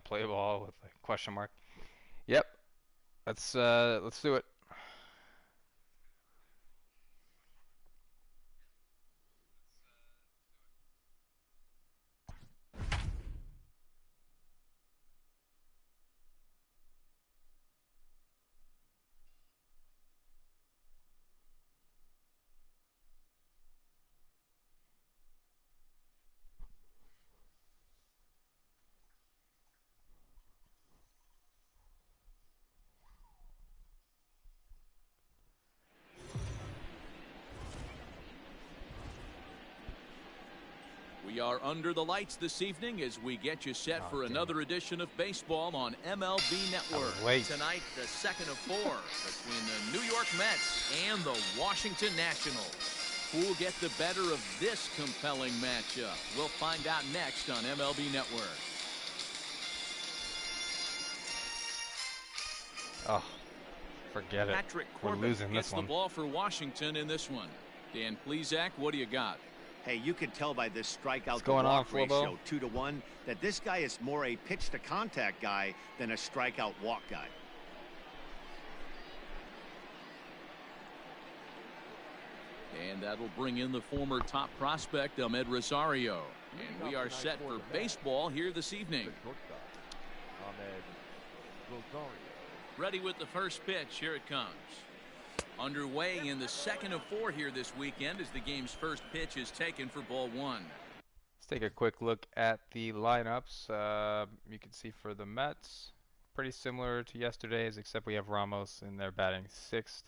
Play ball with a question mark. Yep. Let's do it. We are under the lights this evening as we get you set for another edition of baseball on MLB Network. Tonight, the second of 4 between the New York Mets and the Washington Nationals. Who will get the better of this compelling matchup? We'll find out next on MLB Network. Oh, forget it. Patrick We're Corbin losing gets this one. the ball for Washington in this one. Dan Plesac, what do you got? Hey, you can tell by this strikeout to going on, walk ratio 2-to-1 that this guy is more a pitch to contact guy than a strikeout walk guy. And that'll bring in the former top prospect Ahmed Rosario. And we are set for baseball here this evening. Ready with the first pitch. Here it comes. Underway in the second of 4 here this weekend as the game's first pitch is taken for ball 1. Let's take a quick look at the lineups. You can see for the Mets, pretty similar to yesterday's, except we have Ramos in there batting 6th.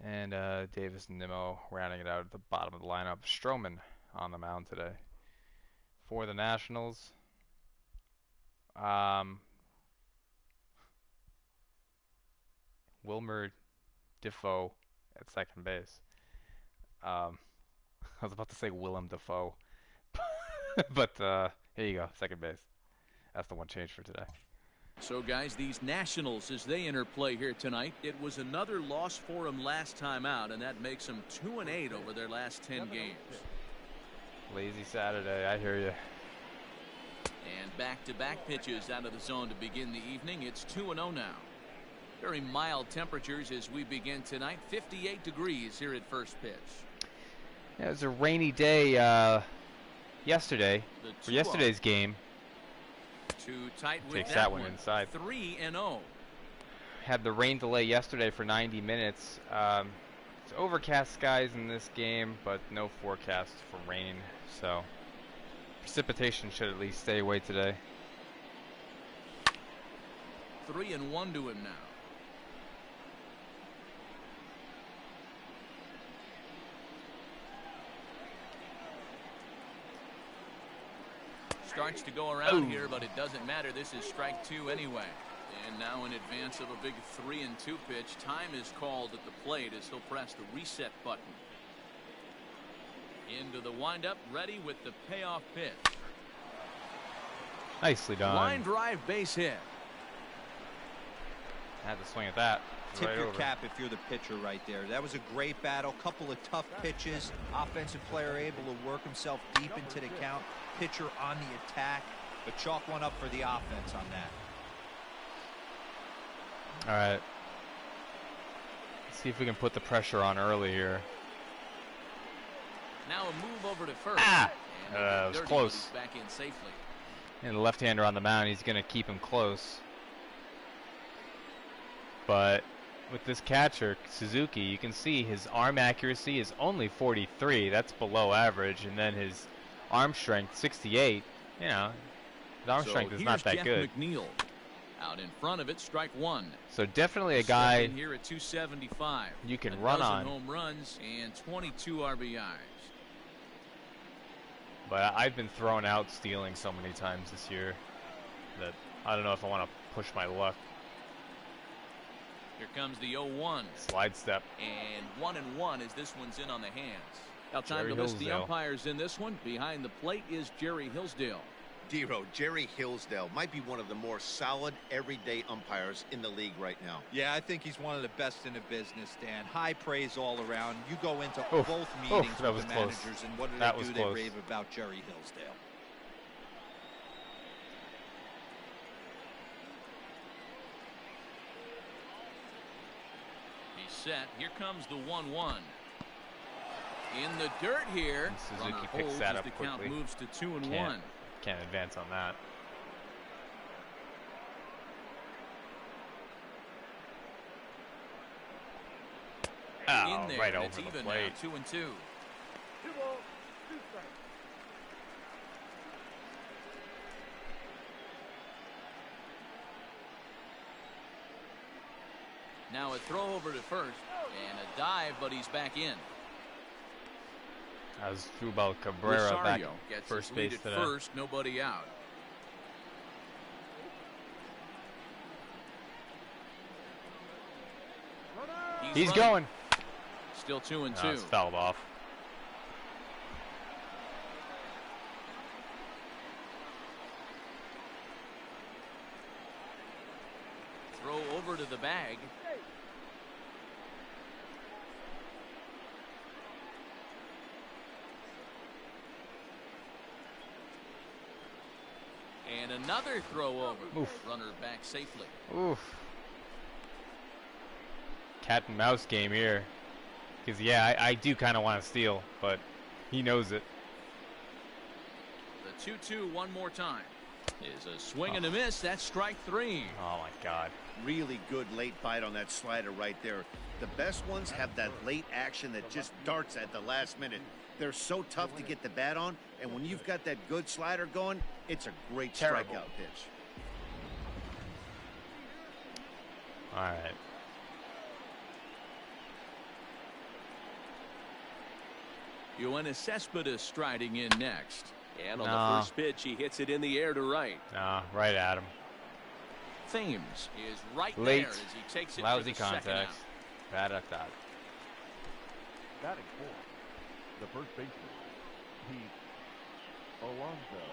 And Davis and Nimmo rounding it out at the bottom of the lineup. Stroman on the mound today. For the Nationals, Wilmer Defoe at second base. I was about to say Willem Dafoe, but here you go, second base. That's the one change for today. So, guys, these Nationals, as they enter play here tonight, it was another loss for them last time out, and that makes them 2-8 over their last 10 games. Lazy Saturday, I hear you. And back-to-back pitches out of the zone to begin the evening. It's 2-0 now. Very mild temperatures as we begin tonight. 58 degrees here at first pitch. Yeah, it was a rainy day yesterday for yesterday's game. Too tight with Takes that one inside. 3-0. Had the rain delay yesterday for 90 minutes. It's overcast skies in this game, but no forecast for rain, so precipitation should at least stay away today. 3-1 to him now. Starts to go around here, but it doesn't matter. This is strike 2 anyway. And now in advance of a big 3-2 pitch, time is called at the plate as he'll press the reset button. Into the windup, ready with the payoff pitch. Nicely done. Line drive base hit. Had to swing at that. Tip your cap if you're the pitcher right there. That was a great battle. Couple of tough pitches. Offensive player able to work himself deep into the count. Pitcher on the attack. But chalk one up for the offense on that. All right. Let's see if we can put the pressure on early here. Now a move over to first. It was close. Back in safely. And the left-hander on the mound, he's going to keep him close. But with this catcher, Suzuki, you can see his arm accuracy is only 43. That's below average. And then his arm strength, 68. You know, his arm strength is not that Jeff good. McNeil. Out in front of it, strike 1. So definitely a guy here at 275. you can run on. Home runs and 22 RBIs. But I've been thrown out stealing so many times this year that I don't know if I want to push my luck. Here comes the 0-1. Slide step. And 1-1 as this one's in on the hands. Now time Jerry to list the Hillsdale. umpires in this one. Behind the plate is Jerry Hillsdale. Dero, Jerry Hillsdale might be one of the more solid everyday umpires in the league right now. Yeah, I think he's one of the best in the business, Dan. High praise all around. You go into both meetings with the managers, and what do they do? They rave about Jerry Hillsdale. set. Here comes the 1-1. In the dirt here. Suzuki picks that up quickly. Count moves to 2-1. Can't advance on that. Oh, in there, right and over it's the even plate. Now, 2-2. Now a throw over to first and a dive, but he's back in. As Jubal Cabrera Rosario back gets first his base lead at today. first, nobody out. He's going. Still 2-2. It's fouled off. Throw over to the bag. And another throw over. Oof. Runner back safely. Oof. Cat and mouse game here. Because, yeah, I do kind of want to steal, but he knows it. The 2-2 one more time. Is a swing and a miss. That's strike 3. Oh, my God. Really good late bite on that slider right there. The best ones have that late action that just darts at the last minute. They're so tough to get the bat on, and when you've got that good slider going, it's a great strikeout pitch. All right. Yoenis Cespedes striding in next. And on the first pitch, he hits it in the air to right. Nah, right at him. Thames is right Late. there as he takes it Lousy for the second contact. out. Bad at that. Batting fourth, the first baseman, Pete Alonso.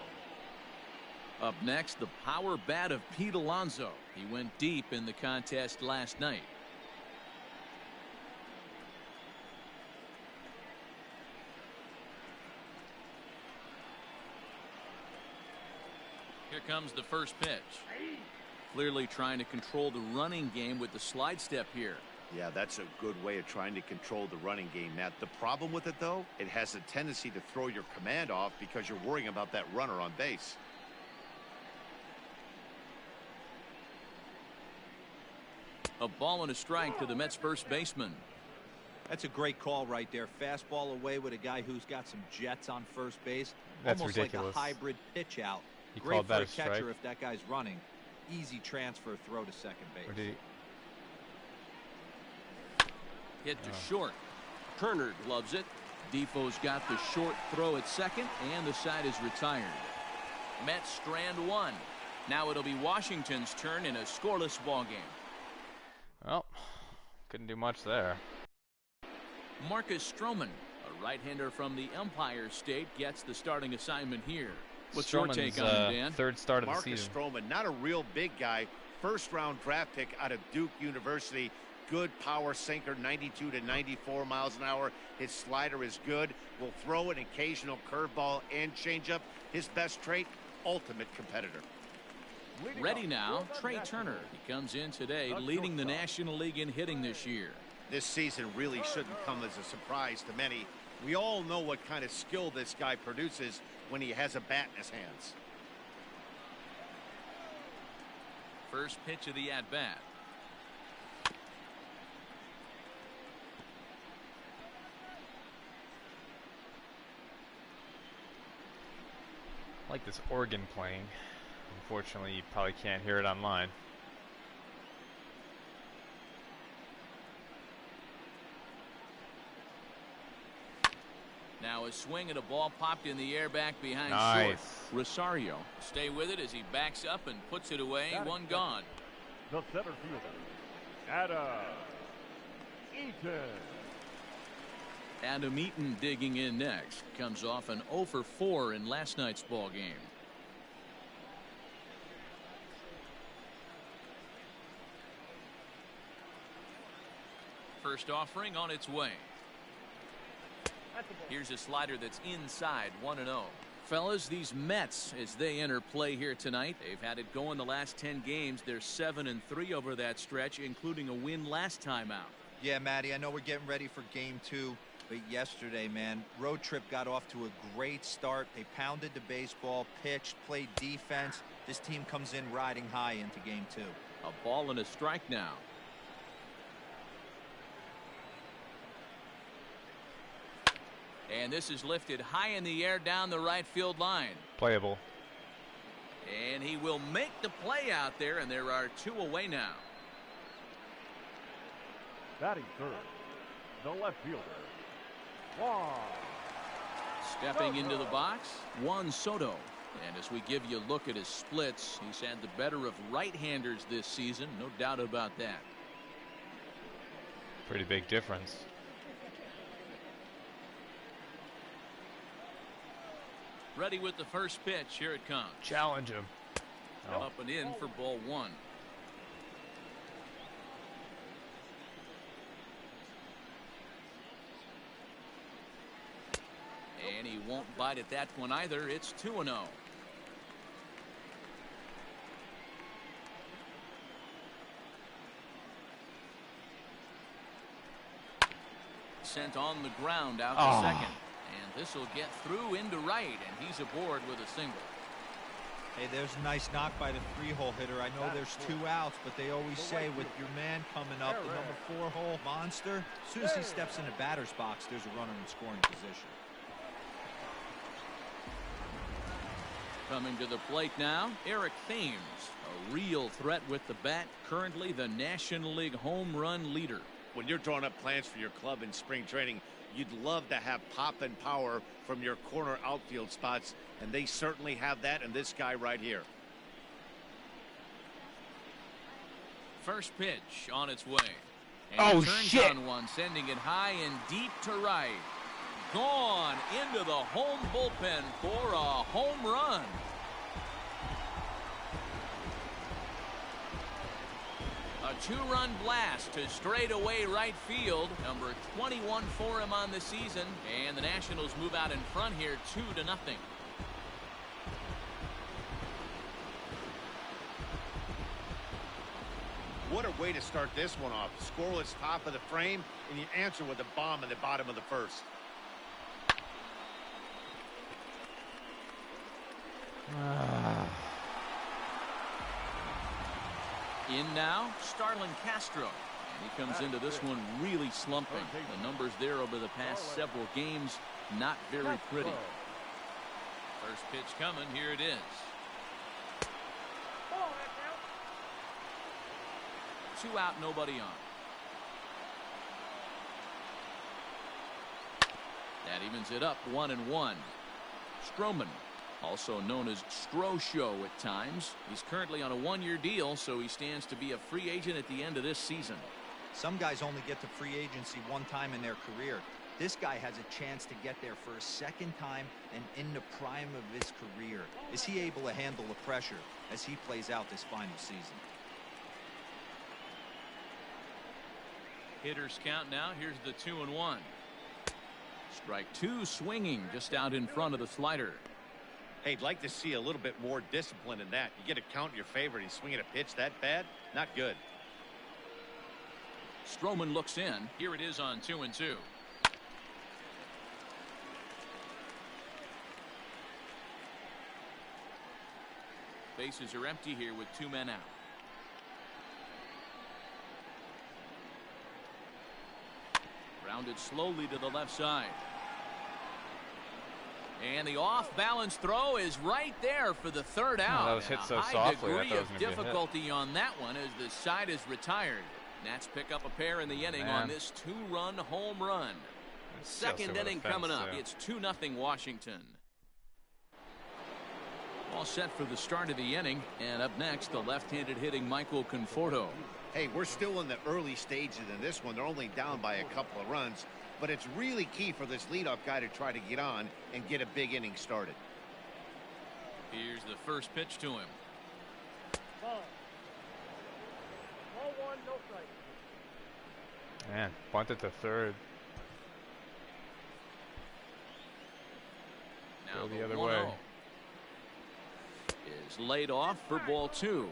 Up next, the power bat of Pete Alonso. He went deep in the contest last night. Here comes the first pitch. Clearly trying to control the running game with the slide step here. Yeah, that's a good way of trying to control the running game, Matt. The problem with it, though, it has a tendency to throw your command off because you're worrying about that runner on base. A ball and a strike to the Mets first baseman. That's a great call right there. Fastball away with a guy who's got some jets on first base. That's almost ridiculous. like a hybrid pitch out. He Great called for that a a strike. catcher if that guy's running. Easy transfer throw to second base. Or did he? Hit to short. Turner gloves it. Defoe's got the short throw at second, and the side is retired. Mets strand one. Now it'll be Washington's turn in a scoreless ball game. Well, couldn't do much there. Marcus Stroman, a right-hander from the Empire State, gets the starting assignment here. What's your take on him, Dan? Third start of the Marcus season. Stroman, not a real big guy. First-round draft pick out of Duke University. Good power sinker, 92 to 94 miles an hour. His slider is good. Will throw an occasional curveball and changeup. His best trait, ultimate competitor. Ready now, Trey Turner. He comes in today leading the National League in hitting this year. This season really shouldn't come as a surprise to many. We all know what kind of skill this guy produces when he has a bat in his hands. First pitch of the at-bat. I like this organ playing. Unfortunately, you probably can't hear it online. Now a swing and a ball popped in the air back behind Nice. short. Rosario stay with it as he backs up and puts it away. One gone. The center fielder, Adam Eaton. Adam Eaton digging in next. Comes off an 0 for 4 in last night's ball game. First offering on its way. Here's a slider that's inside, 1-0. Fellas, these Mets, as they enter play here tonight, they've had it going the last 10 games. They're 7-3 over that stretch, including a win last time out. Yeah, Matty, I know we're getting ready for game 2, but yesterday, man, road trip got off to a great start. They pounded the baseball, pitched, played defense. This team comes in riding high into game 2. A ball and a strike now. And this is lifted high in the air down the right field line. Playable. And he will make the play out there, and there are 2 away now. Batting third, the left fielder, Juan. Stepping into the box, Juan Soto. And as we give you a look at his splits, he's had the better of right-handers this season, no doubt about that. Pretty big difference. Ready with the first pitch. Here it comes. Challenge him. Oh. Up and in for ball 1. And he won't bite at that one either. It's 2-0. Sent on the ground out to second. And this will get through into right, and he's aboard with a single. Hey, there's a nice knock by the 3-hole hitter. I know there's 2 outs, but they always say with your man coming up, the number 4-hole monster, as soon as he steps in the batter's box, there's a runner in scoring position. Coming to the plate now, Eric Thames, a real threat with the bat, currently the National League home run leader. When you're drawing up plans for your club in spring training, you'd love to have pop and power from your corner outfield spots, and they certainly have that in this guy right here. First pitch on its way. And he turns on one, sending it high and deep to right. Gone into the home bullpen for a home run. A 2-run blast to straightaway right field. Number 21 for him on the season. And the Nationals move out in front here 2-0. What a way to start this one off. Scoreless top of the frame, and you answer with a bomb in the bottom of the first. In now, Starlin Castro. And he comes into this one really slumping. The numbers there over the past several games, not very pretty. First pitch coming. Here it is. 2 out, nobody on. That evens it up 1-1. Stroman, also known as Stro-Show at times. He's currently on a 1-year deal, so he stands to be a free agent at the end of this season. Some guys only get to free agency one time in their career. This guy has a chance to get there for a second time and in the prime of his career. Is he able to handle the pressure as he plays out this final season? Hitters count now. Here's the 2-1. Strike 2 swinging just out in front of the slider. Hey, I'd like to see a little bit more discipline in that. You get a count in your favor, and he's swinging a pitch that bad? Not good. Stroman looks in. Here it is on 2-2. Bases are empty here with 2 men out. Rounded slowly to the left side. And the off-balance throw is right there for the 3rd out. That was hit so high softly. degree of difficulty on that one as the side is retired. Nats pick up a pair in the inning on this 2-run home run. Second inning coming up. It's 2-0 Washington. All set for the start of the inning, and up next, the left-handed hitting Michael Conforto. Hey, we're still in the early stages in this one. They're only down by a couple of runs, but it's really key for this leadoff guy to try to get on and get a big inning started. Here's the first pitch to him. Ball 1, no strike. Man, bunted to third. Now go the other way. Is laid off for ball 2.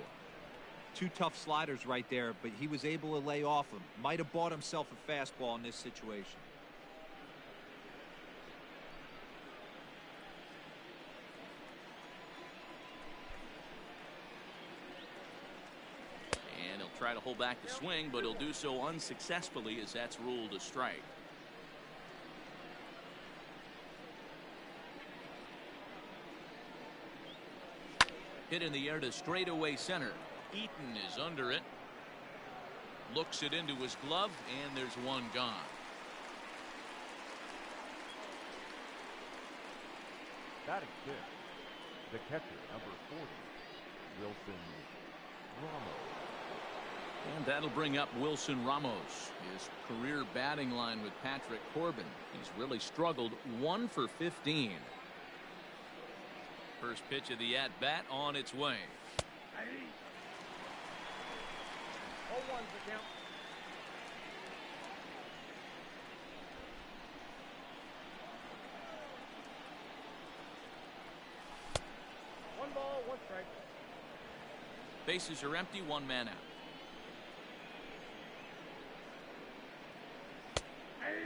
Two tough sliders right there, but he was able to lay off them. Might have bought himself a fastball in this situation. And he'll try to hold back the swing, but he'll do so unsuccessfully as that's ruled a strike. Hit in the air to straightaway center. Eaton is under it. Looks it into his glove, and there's one gone. Batting fifth, the catcher, number 40, Wilson Ramos. And that'll bring up Wilson Ramos. His career batting line with Patrick Corbin. He's really struggled. 1 for 15. First pitch of the at-bat on its way. 0-1's the count. One ball, one strike. Bases are empty, one man out.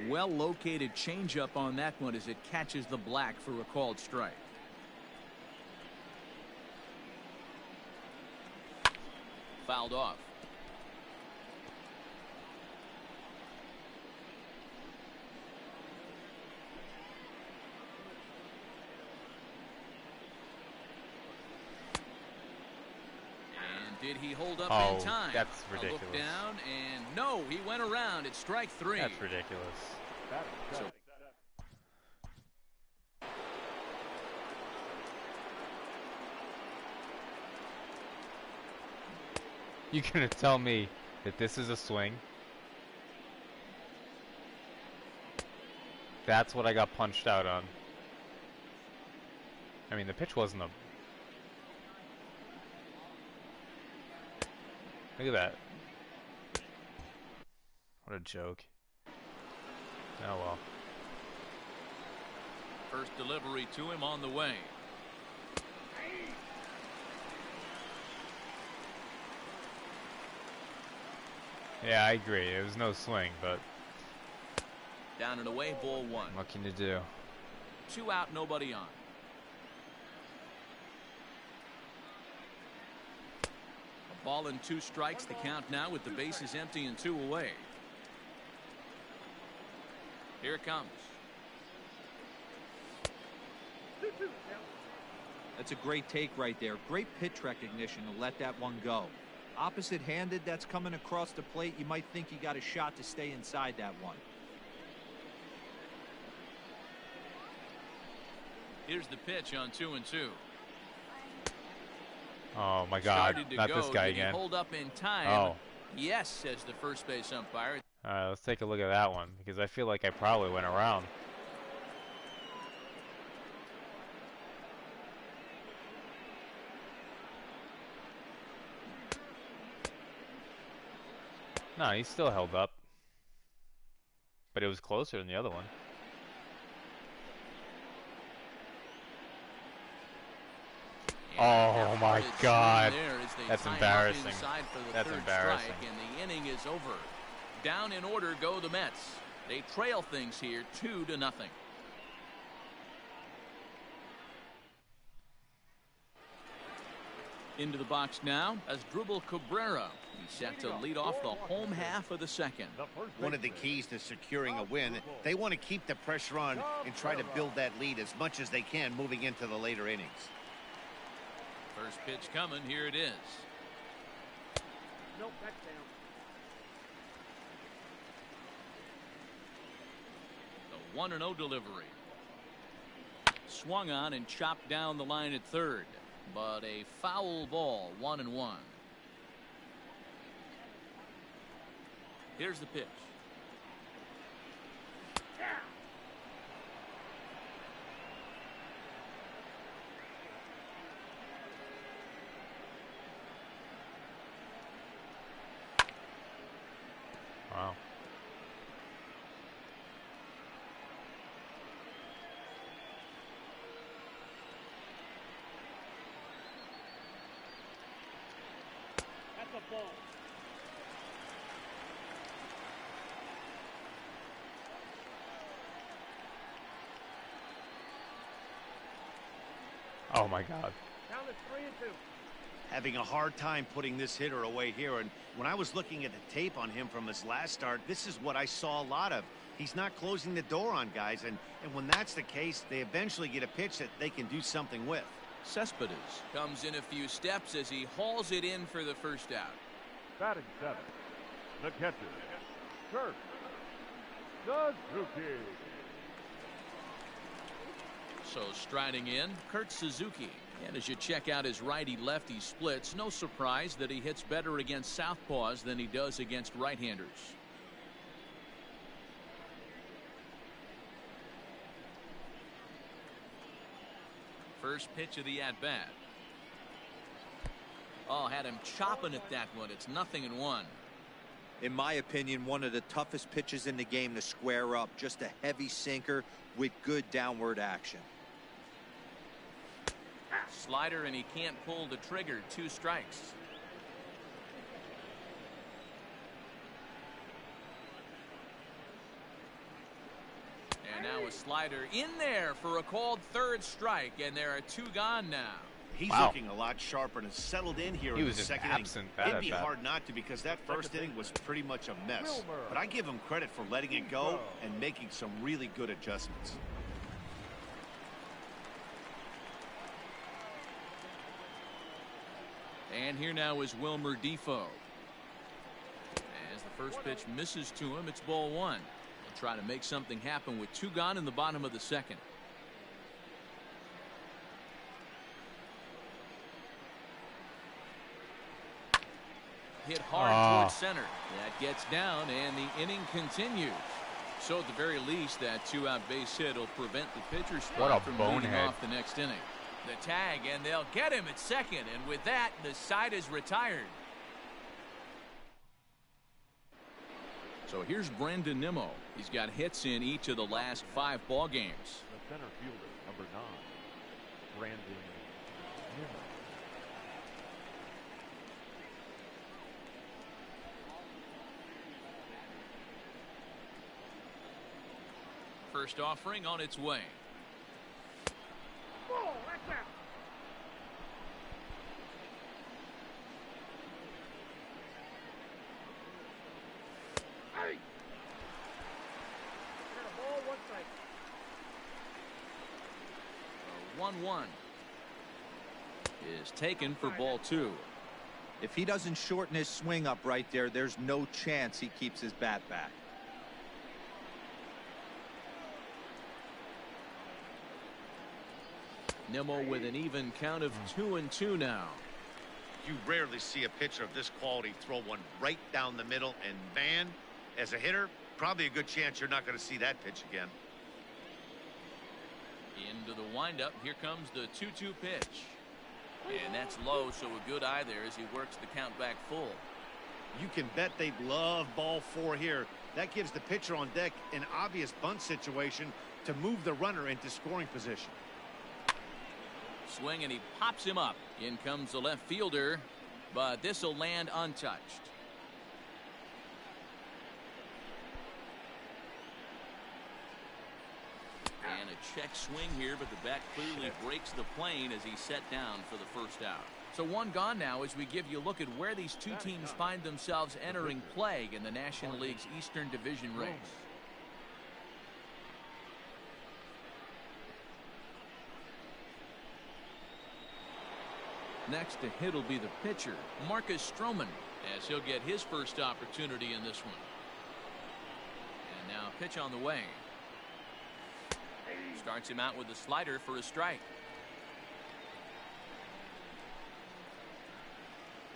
Well located changeup on that one as it catches the black for a called strike. Fouled off. And did he hold up in time? That's ridiculous. A look down, and no, he went around. It's strike 3. That's ridiculous. Batting So You gonna tell me that this is a swing? That's what I got punched out on. I mean, the pitch wasn't a... Look at that. What a joke. Oh well. first delivery to him on the way. Yeah, I agree. It was no swing, but Down and away, ball 1. what can you do? 2 out, nobody on. A ball and 2 strikes, the count now with the bases empty and 2 away. Here it comes. That's a great take right there. Great pitch recognition to let that one go. Opposite-handed, that's coming across the plate. You might think you got a shot to stay inside that one. Here's the pitch on 2-2. Oh my God! Not this guy Did he again. hold up in time? Oh. Yes, says the first base umpire. All right, let's take a look at that one because I feel like I probably went around. No, he still held up. But it was closer than the other one. Oh my God. That's embarrassing. That's embarrassing. And the inning is over. Down in order go the Mets. They trail things here 2-0. Into the box now as Asdrubal Cabrera. He's set to lead off the home half of the second. One of the keys to securing a win, they want to keep the pressure on and try to build that lead as much as they can moving into the later innings. First pitch coming. Here it is. Nope, that's down. The 1-0 delivery. Swung on and chopped down the line at third. But a foul ball, 1-1. Here's the pitch. Wow. That's a ball. Oh my God. Down to 3-2. Having a hard time putting this hitter away here, and when I was looking at the tape on him from his last start, this is what I saw a lot of. He's not closing the door on guys, and when that's the case, they eventually get a pitch that they can do something with. Cespedes comes in a few steps as he hauls it in for the first out. Batting 7. The catcher, Kurt Suzuki. So striding in, Kurt Suzuki. And as you check out his righty-lefty splits, no surprise that he hits better against southpaws than he does against right-handers. First pitch of the at-bat. Oh, had him chopping at that one. It's 0-1. In my opinion, one of the toughest pitches in the game to square up. Just a heavy sinker with good downward action. Slider, and he can't pull the trigger. 2 strikes. And now a slider in there for a called 3rd strike, and there are 2 gone now. He's looking a lot sharper and has settled in here in the second inning. It'd be hard not to, because that first inning was pretty much a mess. But I give him credit for letting it go and making some really good adjustments. And here now is Wilmer Defoe. As the first pitch misses to him, it's ball 1. He'll try to make something happen with 2 gone in the bottom of the second. Hit hard towards center. That gets down, and the inning continues. So at the very least, that 2-out base hit will prevent the pitcher's spot from leading off the next inning. The tag, and they'll get him at second, and with that, the side is retired. So here's Brandon Nimmo. He's got hits in each of the last 5 ball games. The center fielder, number 9, Brandon Nimmo. First offering on its way. Ball, that's out. Hey! Got a ball, 1 strike. 1-1 is taken for ball 2. If he doesn't shorten his swing up right there, there's no chance he keeps his bat back. Nimmo with an even count of 2-2 now. You rarely see a pitcher of this quality throw one right down the middle, and man, as a hitter, probably a good chance you're not going to see that pitch again. Into the windup. Here comes the 2-2 pitch. And that's low, so a good eye there as he works the count back full. You can bet they love ball 4 here. That gives the pitcher on deck an obvious bunt situation to move the runner into scoring position. Swing, and he pops him up. In comes the left fielder, but this will land untouched. And a check swing here, but the bat clearly breaks the plane as he's set down for the first out. So 1 gone now as we give you a look at where these 2 teams find themselves entering play in the National League's Eastern Division race. Next to hit will be the pitcher, Marcus Stroman, as he'll get his first opportunity in this one. And now pitch on the way. Starts him out with a slider for a strike.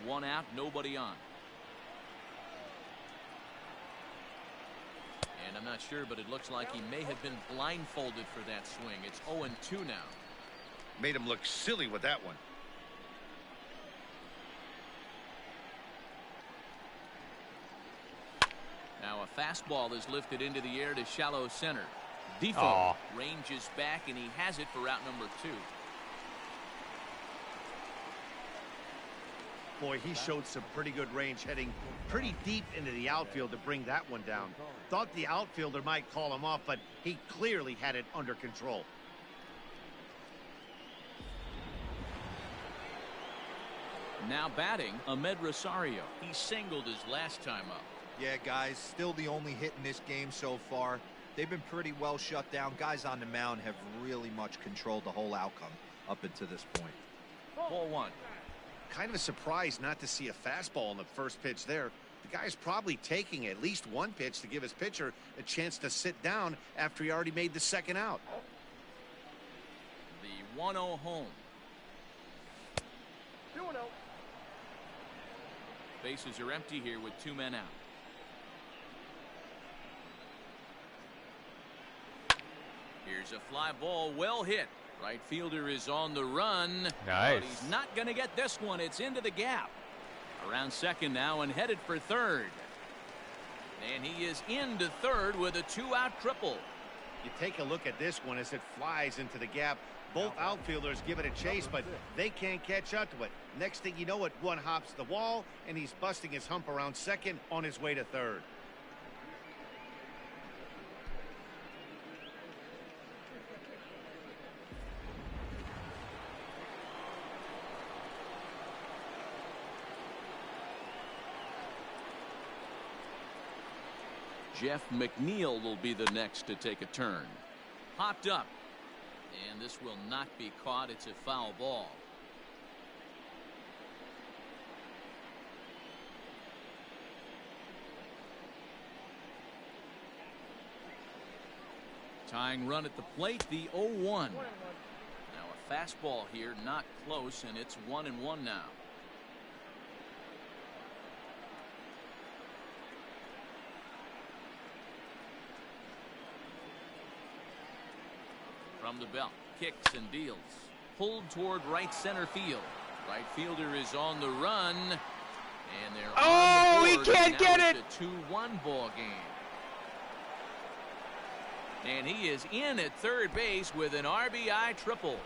1 out, nobody on. And I'm not sure, but it looks like he may have been blindfolded for that swing. It's 0-2 now. Made him look silly with that one. Now a fastball is lifted into the air to shallow center. Defoe ranges back, and he has it for out number 2. Boy, he showed some pretty good range, heading pretty deep into the outfield to bring that one down. Thought the outfielder might call him off, but he clearly had it under control. Now batting, Ahmed Rosario. He singled his last time up. Yeah, guys, still the only hit in this game so far. They've been pretty well shut down. Guys on the mound have really much controlled the whole outcome up until this point. Ball one. Kind of a surprise not to see a fastball on the first pitch there. The guy's probably taking at least one pitch to give his pitcher a chance to sit down after he already made the second out. The 1-0 home. 2-0. Bases are empty here with 2 men out. Here's a fly ball, well hit. Right fielder is on the run. Nice. But he's not going to get this one. It's into the gap. Around second now and headed for third. And he is into third with a 2-out triple. You take a look at this one as it flies into the gap. Both outfielders give it a chase, but they can't catch up to it. Next thing you know, it one hops the wall, and he's busting his hump around second on his way to third. Jeff McNeil will be the next to take a turn. Popped up. And this will not be caught. It's a foul ball. Tying run at the plate, the 0-1. Now a fastball here, not close, and it's 1-1 now. From the belt, kicks and deals. Pulled toward right center field. Right fielder is on the run. And they're on the board. He can't get it! It's a 2-1 ball game. And he is in at third base with an RBI triple.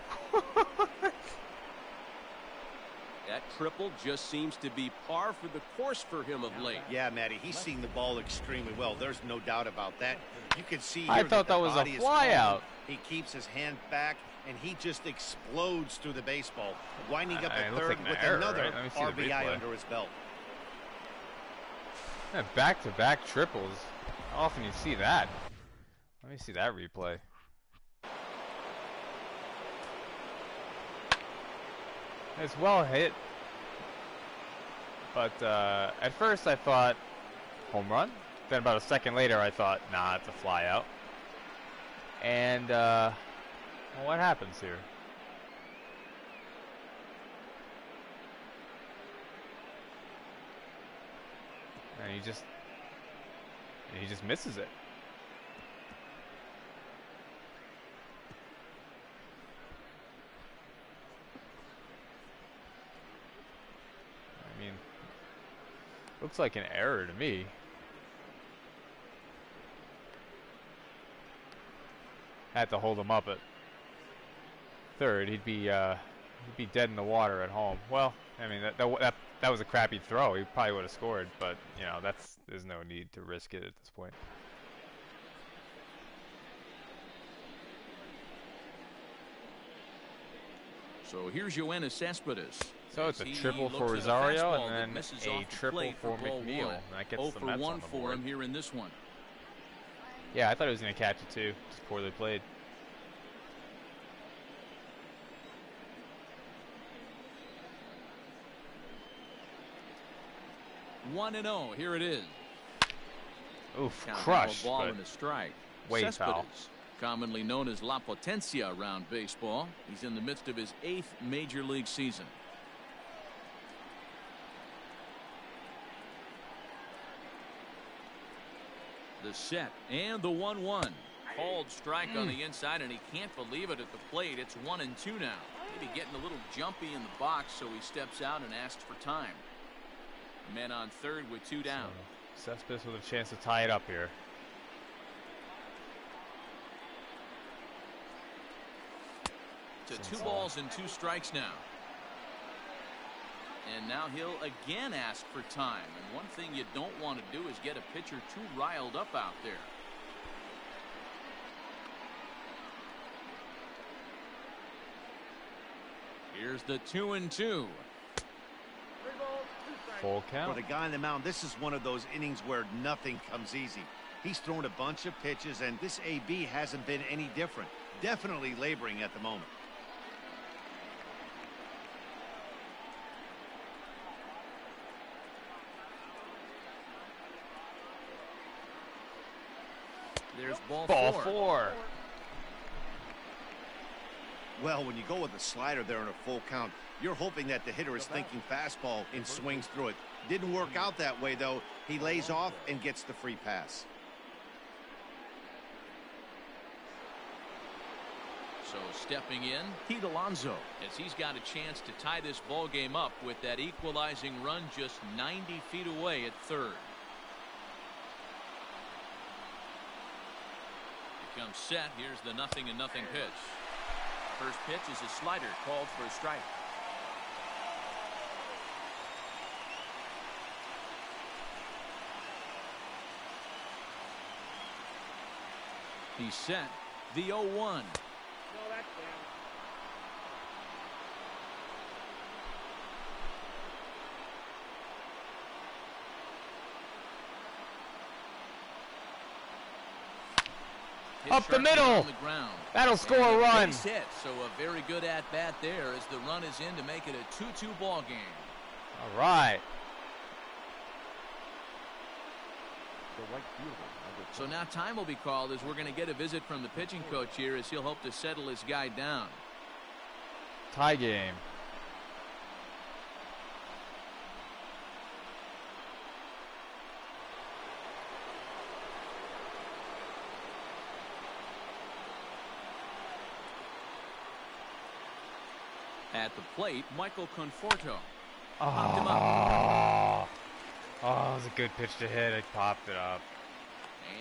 That triple just seems to be par for the course for him of late. Yeah, Matty, he's seeing the ball extremely well. There's no doubt about that. You can see here I thought that was a fly out. He keeps his hand back, and he just explodes through the baseball, winding up at third like with error, another right? RBI under his belt. Back-to-back triples. How often do you see that? Let me see that replay. It's well hit. But at first I thought home run. Then about a second later I thought, nah, it's a fly out. And well, what happens here? And he just misses it. I mean, looks like an error to me. Had to hold him up at third. He'd be dead in the water at home. Well, I mean that was a crappy throw. He probably would have scored, but you know there's no need to risk it at this point. So here's Yoenis Cespedes. So it's a triple for Rosario and then a triple for McNeil. And that gets the Mets on the board. For him here in this one. Yeah, I thought he was going to catch it too. Just poorly played. One and 0. Here it is. Oof, crushed. Ball and a strike. Way Cespedes, foul. commonly known as La Potencia around baseball. He's in the midst of his 8th major league season. The set and the 1-1. Called strike on the inside, and he can't believe it at the plate. It's 1-2 now. Maybe getting a little jumpy in the box, so he steps out and asks for time. Men on third with 2 down. So, Cespedes with a chance to tie it up here. To 2 balls and 2 strikes now. And now he'll again ask for time. And one thing you don't want to do is get a pitcher too riled up out there. Here's the 2-2. Full count. For the guy on the mound, this is one of those innings where nothing comes easy. He's thrown a bunch of pitches, and this AB hasn't been any different. Definitely laboring at the moment. There's ball four. Well, when you go with the slider there in a full count, you're hoping that the hitter is thinking fastball and swings through it. Didn't work out that way, though. He lays off and gets the free pass. So stepping in, Pete Alonso, as he's got a chance to tie this ball game up with that equalizing run just 90 feet away at third. Comes set. Here's the 0-0 pitch. First pitch is a slider called for a strike. He's set. The 0-1. Up the middle. That'll score a run. Hit, so a very good at bat there as the run is in to make it a 2-2 ball game. All right. So now time will be called as we're going to get a visit from the pitching coach here as he'll hope to settle his guy down. Tie game. At the plate, Michael Conforto. Oh, it was a good pitch to hit. I popped it up.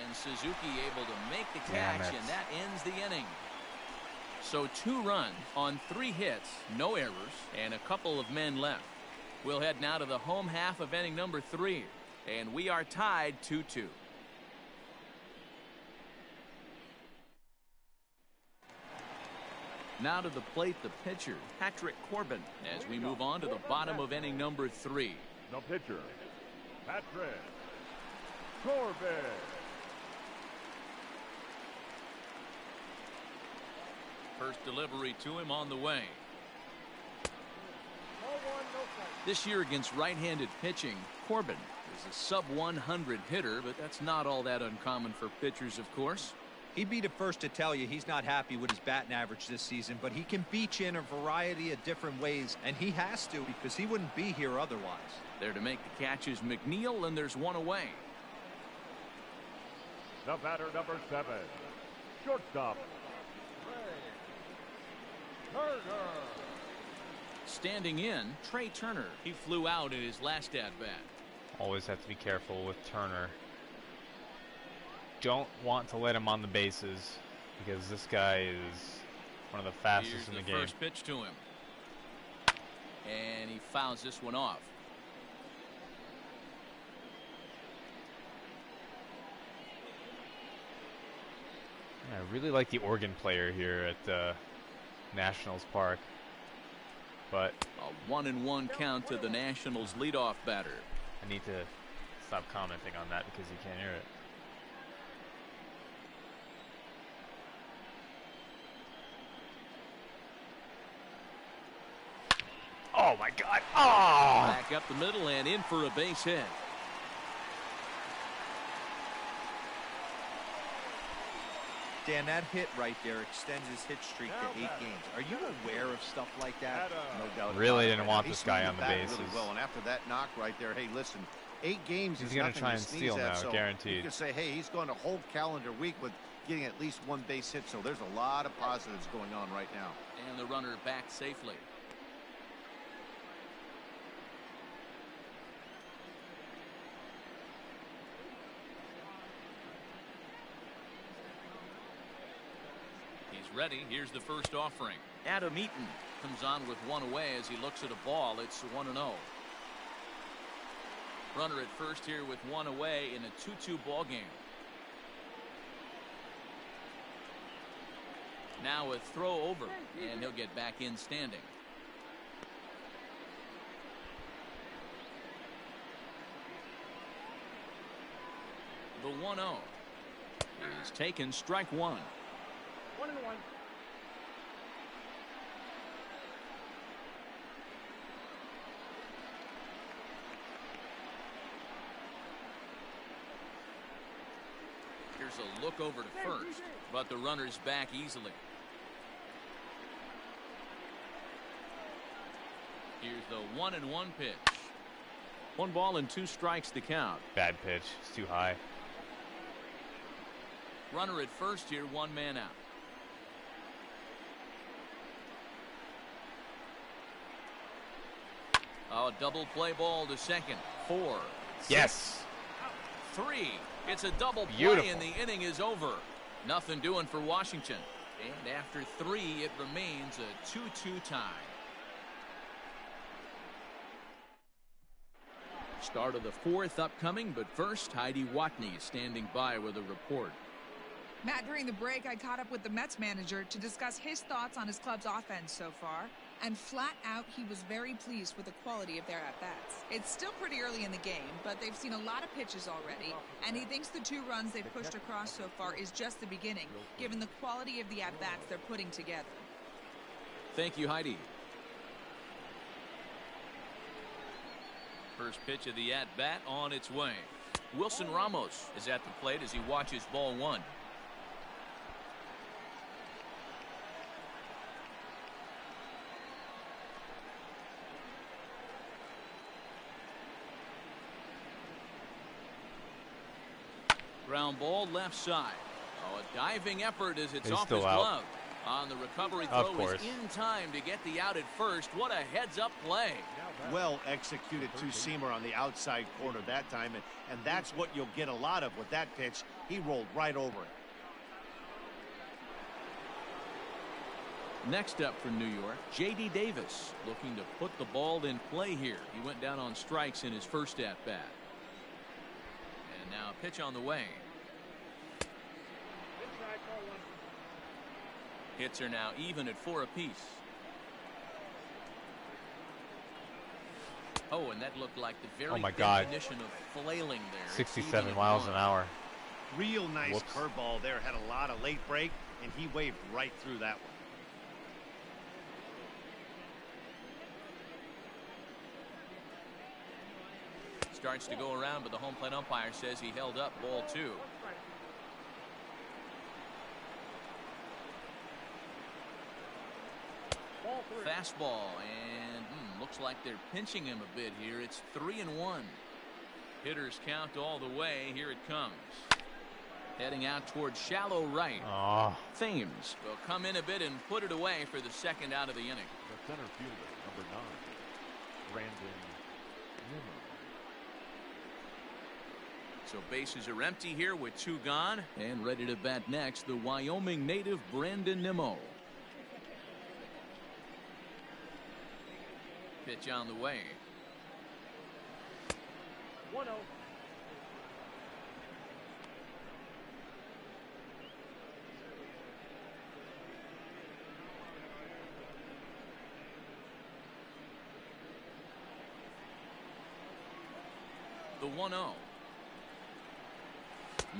And Suzuki able to make the catch, and that ends the inning. So 2 runs on 3 hits, no errors, and a couple of men left. We'll head now to the home half of inning number 3, and we are tied 2-2. Now to the plate, the pitcher, Patrick Corbin, as we move on to the bottom of inning number 3. The pitcher, Patrick Corbin. First delivery to him on the way. This year against right-handed pitching, Corbin is a sub-100 hitter, but that's not all that uncommon for pitchers, of course. He'd be the first to tell you he's not happy with his batting average this season, but he can beat you in a variety of different ways, and he has to because he wouldn't be here otherwise. There to make the catch is McNeil, and there's one away. The batter, number 7, shortstop, Turner. Standing in, Trey Turner. He flew out in his last at-bat. Always have to be careful with Turner. Don't want to let him on the bases because this guy is one of the fastest in the game. First pitch to him. And he fouls this one off. I really like the organ player here at Nationals Park. But a 1-1 count to the Nationals leadoff batter. I need to stop commenting on that because you can't hear it. Oh my God! Oh! Back up the middle and in for a base hit. Dan, that hit right there extends his hit streak to 8 games. Are you aware of stuff like that? No doubt. Really didn't want this guy on the bases. Really well, and after that knock right there, hey, listen, 8 games he's is going nothing to try and sneeze steal at, now, so guaranteed. You can say, hey, he's going a whole calendar week with getting at least 1 base hit. So there's a lot of positives going on right now. And the runner back safely. Ready. Here's the first offering. Adam Eaton comes on with one away as he looks at a ball. It's 1-0. Runner at first here with one away in a 2-2 ball game. Now a throw over, and he'll get back in standing. The 1-0 is taken, strike one. 1-1. Here's a look over to first, but the runner's back easily. Here's the 1-1 pitch. 1 ball and 2 strikes to count. Bad pitch. It's too high. Runner at first here, 1 man out. A double play ball to second. 4. Yes. 3. It's a double play. Beautiful. And the inning is over. Nothing doing for Washington. And after 3, it remains a 2-2 tie. Start of the 4th upcoming, but first, Heidi Watney is standing by with a report. Matt, during the break, I caught up with the Mets manager to discuss his thoughts on his club's offense so far. And flat out, he was very pleased with the quality of their at-bats. It's still pretty early in the game, but they've seen a lot of pitches already. And he thinks the 2 runs they've pushed across so far is just the beginning, given the quality of the at-bats they're putting together. Thank you, Heidi. First pitch of the at-bat on its way. Wilson Ramos is at the plate as he watches ball 1. Ground ball left side. Oh, a diving effort as it's off his glove. On the recovery throw is in time to get the out at first. What a heads-up play. Well executed two-seamer on the outside corner that time, and that's what you'll get a lot of with that pitch. He rolled right over it. Next up for New York, J.D. Davis looking to put the ball in play here. He went down on strikes in his first at-bat. And now a pitch on the way. Hits are now even at 4 apiece. Oh, and that looked like the very definition of flailing there. 67 miles an hour. Real nice curveball there. Had a lot of late break, and he waved right through that one. Starts to go around, but the home plate umpire says he held up ball 2. Fastball, and looks like they're pinching him a bit here. It's 3-1. Hitters count all the way. Here it comes. Heading out towards shallow right. Thames will come in a bit and put it away for the second out of the inning. The center fielder, number 9, Brandon Nym Was. So bases are empty here with 2 gone, and ready to bat next, the Wyoming native Brandon Nym Was. Pitch on the way. 1-0. The 1-0.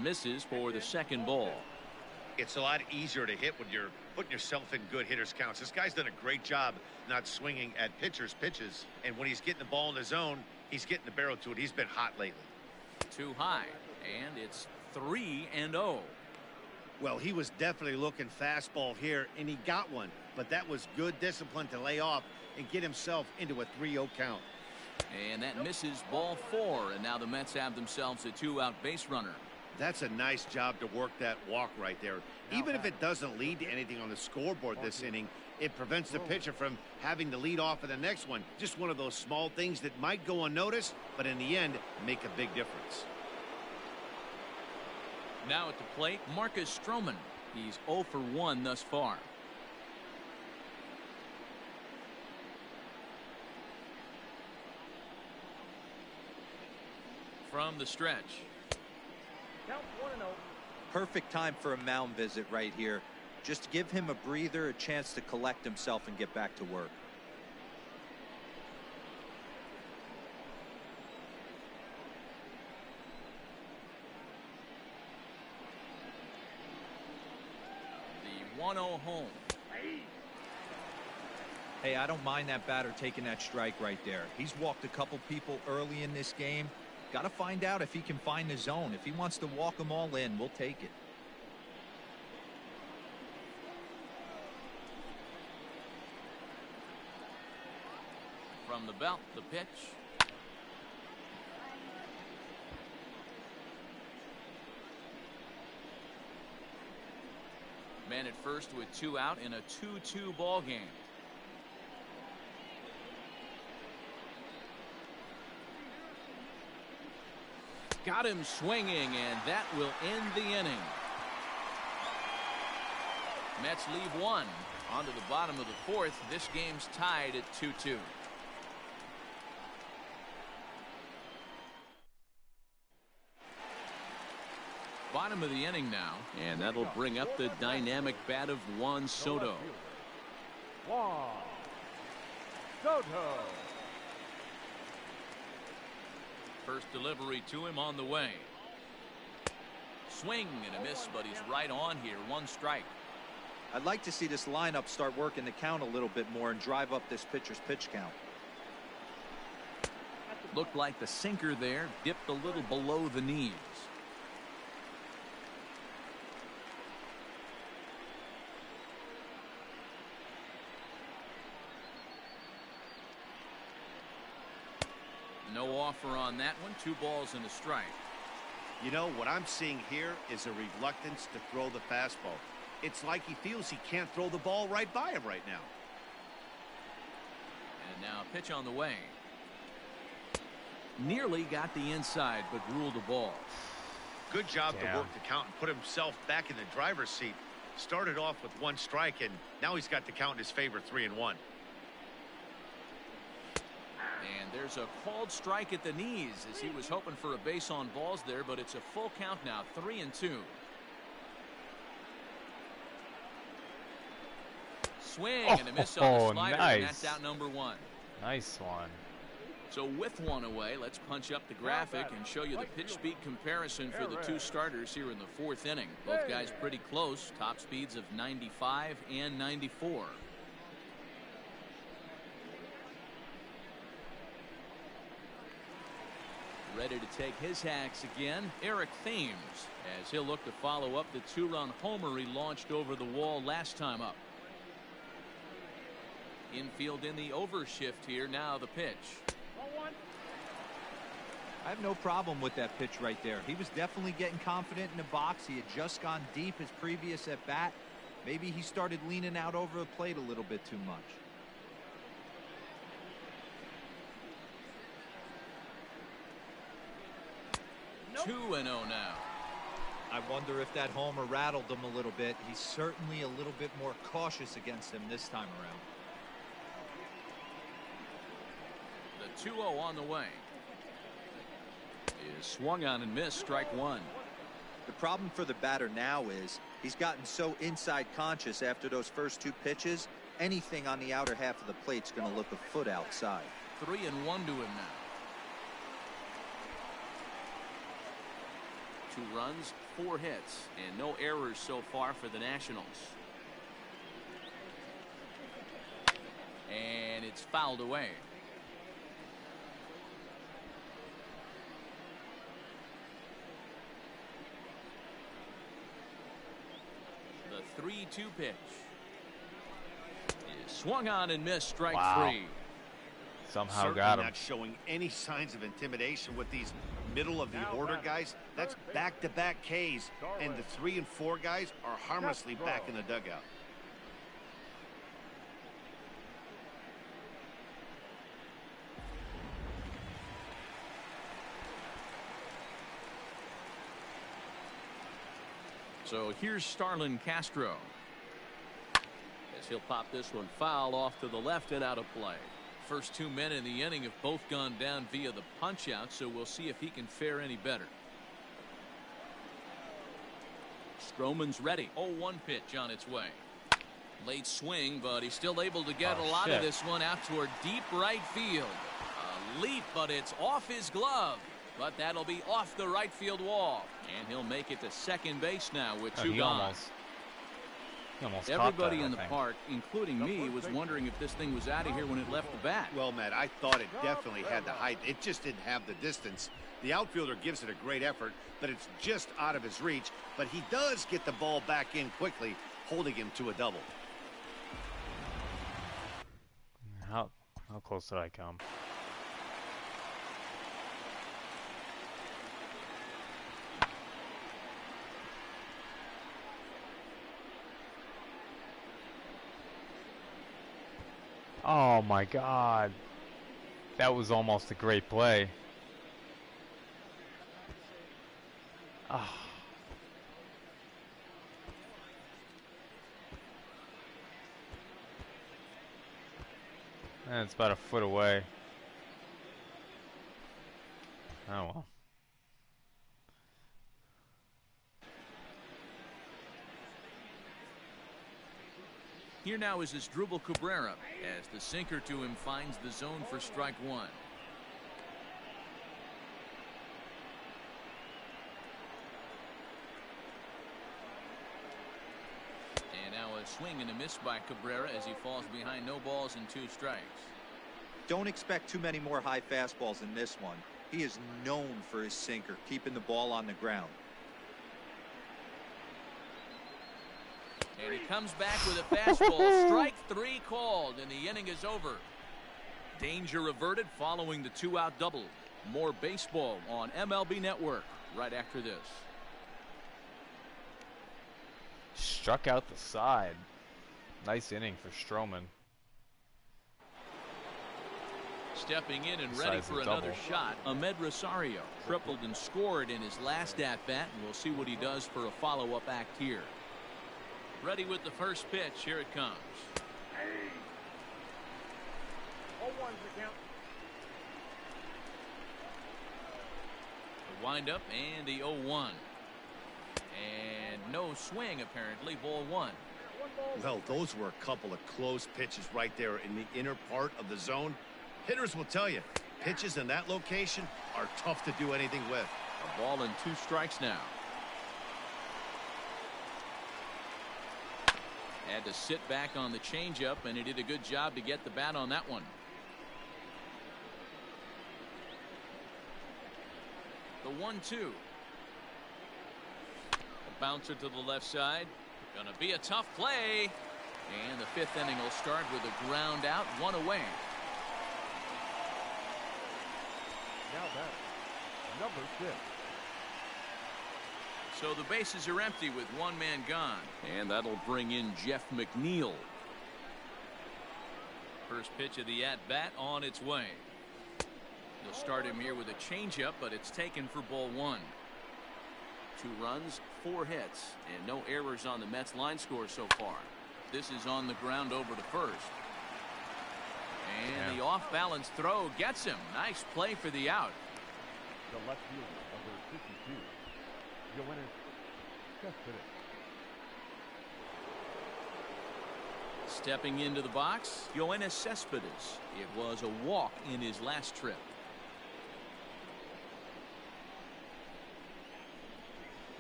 Misses for the second ball. It's a lot easier to hit when you're putting yourself in good hitters counts. This guy's done a great job not swinging at pitchers' pitches. And when he's getting the ball in the zone, he's getting the barrel to it. He's been hot lately. Too high. And it's 3-0. Well, he was definitely looking fastball here, and he got one. But that was good discipline to lay off and get himself into a 3-0 count. And that misses ball 4. And now the Mets have themselves a 2-out base runner. That's a nice job to work that walk right there. Even if it doesn't lead to anything on the scoreboard this inning, it prevents the pitcher from having to lead off in the next one. Just one of those small things that might go unnoticed, but in the end, make a big difference. Now at the plate, Marcus Stroman. He's 0 for 1 thus far. from the stretch. Perfect time for a mound visit right here. Just give him a breather, a chance to collect himself and get back to work. The 1-0 home. Hey, I don't mind that batter taking that strike right there. He's walked a couple people early in this game. Got to find out if he can find the zone. If he wants to walk them all in, we'll take it. From the belt, the pitch. Man at first with 2 out in a 2-2 ball game. Got him swinging, and that will end the inning. Mets leave 1. On to the bottom of the 4th. This game's tied at 2-2. Bottom of the inning now, and that'll bring up the dynamic bat of Juan Soto. Juan Soto. First delivery to him on the way. Swing and a miss, but he's right on here. 1 strike. I'd like to see this lineup start working the count a little bit more and drive up this pitcher's pitch count. Looked like the sinker there dipped a little below the knees. No offer on that one. 2 balls and a strike. You know, what I'm seeing here is a reluctance to throw the fastball. It's like he feels he can't throw the ball right by him right now. And now a pitch on the way. Nearly got the inside, but ruled a ball. Good job to work the count and put himself back in the driver's seat. Started off with 1 strike, and now he's got the count in his favor, 3-1. And there's a called strike at the knees as he was hoping for a base on balls there, but it's a full count now, 3-2. Swing and a miss on the slider, nice. And that's out number 1. Nice one. So with 1 away, let's punch up the graphic and show you the pitch speed comparison for the 2 starters here in the 4th inning. Both guys pretty close, top speeds of 95 and 94. Ready to take his hacks again, Eric Thames, as he'll look to follow up the 2-run homer he launched over the wall last time up. Infield in the overshift here. Now the pitch. I have no problem with that pitch right there. He was definitely getting confident in the box. He had just gone deep his previous at bat. Maybe he started leaning out over the plate a little bit too much. Nope. 2-0 now. I wonder if that homer rattled him a little bit. He's certainly a little bit more cautious against him this time around. The 2-0 on the way. Is swung on and missed, strike 1. The problem for the batter now is he's gotten so inside conscious after those first 2 pitches. Anything on the outer half of the plate's going to look a foot outside. 3-1 to him now. 2 runs, 4 hits, and no errors so far for the Nationals. And it's fouled away. The 3-2 pitch is swung on and missed, strike 3. Somehow Certainly got him. not showing any signs of intimidation with these middle of the order guys. That's back-to-back Ks, and the 3 and 4 guys are harmlessly back in the dugout. So here's Starlin Castro as he'll pop this one foul off to the left and out of play. First 2 men in the inning have both gone down via the punch out, so we'll see if he can fare any better. Stroman's ready. 0-1 pitch on its way. Late swing, but he's still able to get a lot of this one out toward deep right field. A leap, but it's off his glove. But that'll be off the right field wall. And he'll make it to second base now with two gone. He almost Everybody in the park, including me, was wondering if this thing was out of here when it left the bat. Well, Matt, I thought it definitely had the height. It just didn't have the distance. The outfielder gives it a great effort, but it's just out of his reach. But he does get the ball back in quickly, holding him to a double. How close did I come? Oh my God. That was almost a great play. Ah. And it's about a foot away. Oh well. Here now is Asdrubal Cabrera as the sinker to him finds the zone for strike one. And now a swing and a miss by Cabrera as he falls behind no balls and 2 strikes. Don't expect too many more high fastballs in this one. He is known for his sinker, keeping the ball on the ground. And he comes back with a fastball. Strike 3 called, and the inning is over. Danger averted following the 2-out double. More baseball on MLB Network right after this. Struck out the side. Nice inning for Stroman. Stepping in and ready for another shot, Ahmed Rosario tripled and scored in his last at-bat, and we'll see what he does for a follow-up act here. Ready with the first pitch. Here it comes. Hey. 0-1's the count. The windup and the 0-1. And no swing, apparently. Ball 1. Well, those were a couple of close pitches right there in the inner part of the zone. Hitters will tell you, pitches in that location are tough to do anything with. A ball and 2 strikes now. Had to sit back on the changeup, and he did a good job to get the bat on that one. The 1-2. A bouncer to the left side. Gonna be a tough play. And the 5th inning will start with a ground out, 1 away. Now that number 6. So the bases are empty with 1 man gone. And that'll bring in Jeff McNeil. First pitch of the at-bat on its way. They'll start him here with a changeup, but it's taken for ball 1. 2 runs, 4 hits, and no errors on the Mets line score so far. This is on the ground over to first. And the off-balance throw gets him. Nice play for the out. The left fielder, number 52. Stepping into the box, Yoenis Cespedes. It was a walk in his last trip.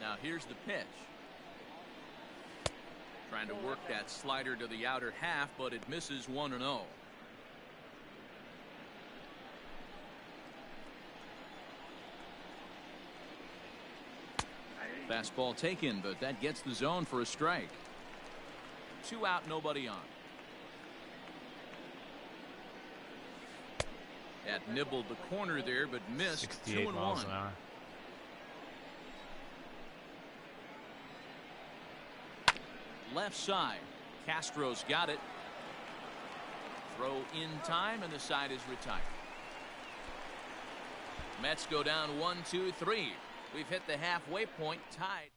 Now here's the pitch. Trying to work that slider to the outer half, but it misses 1-0. Fastball taken, but that gets the zone for a strike. 2 out, nobody on. That nibbled the corner there, but missed. 68 miles an hour. Left side. Castro's got it. Throw in time, and the side is retired. Mets go down 1-2-3. We've hit the halfway point, tied.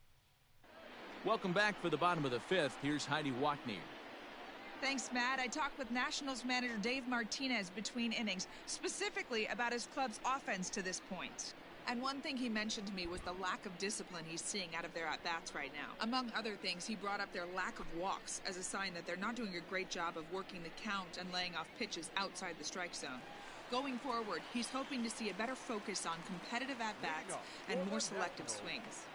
Welcome back for the bottom of the 5th. Here's Heidi Watney. Thanks, Matt. I talked with Nationals manager Dave Martinez between innings, specifically about his club's offense to this point. And one thing he mentioned to me was the lack of discipline he's seeing out of their at-bats right now. Among other things, he brought up their lack of walks as a sign that they're not doing a great job of working the count and laying off pitches outside the strike zone. Going forward, he's hoping to see a better focus on competitive at-bats and more selective swings.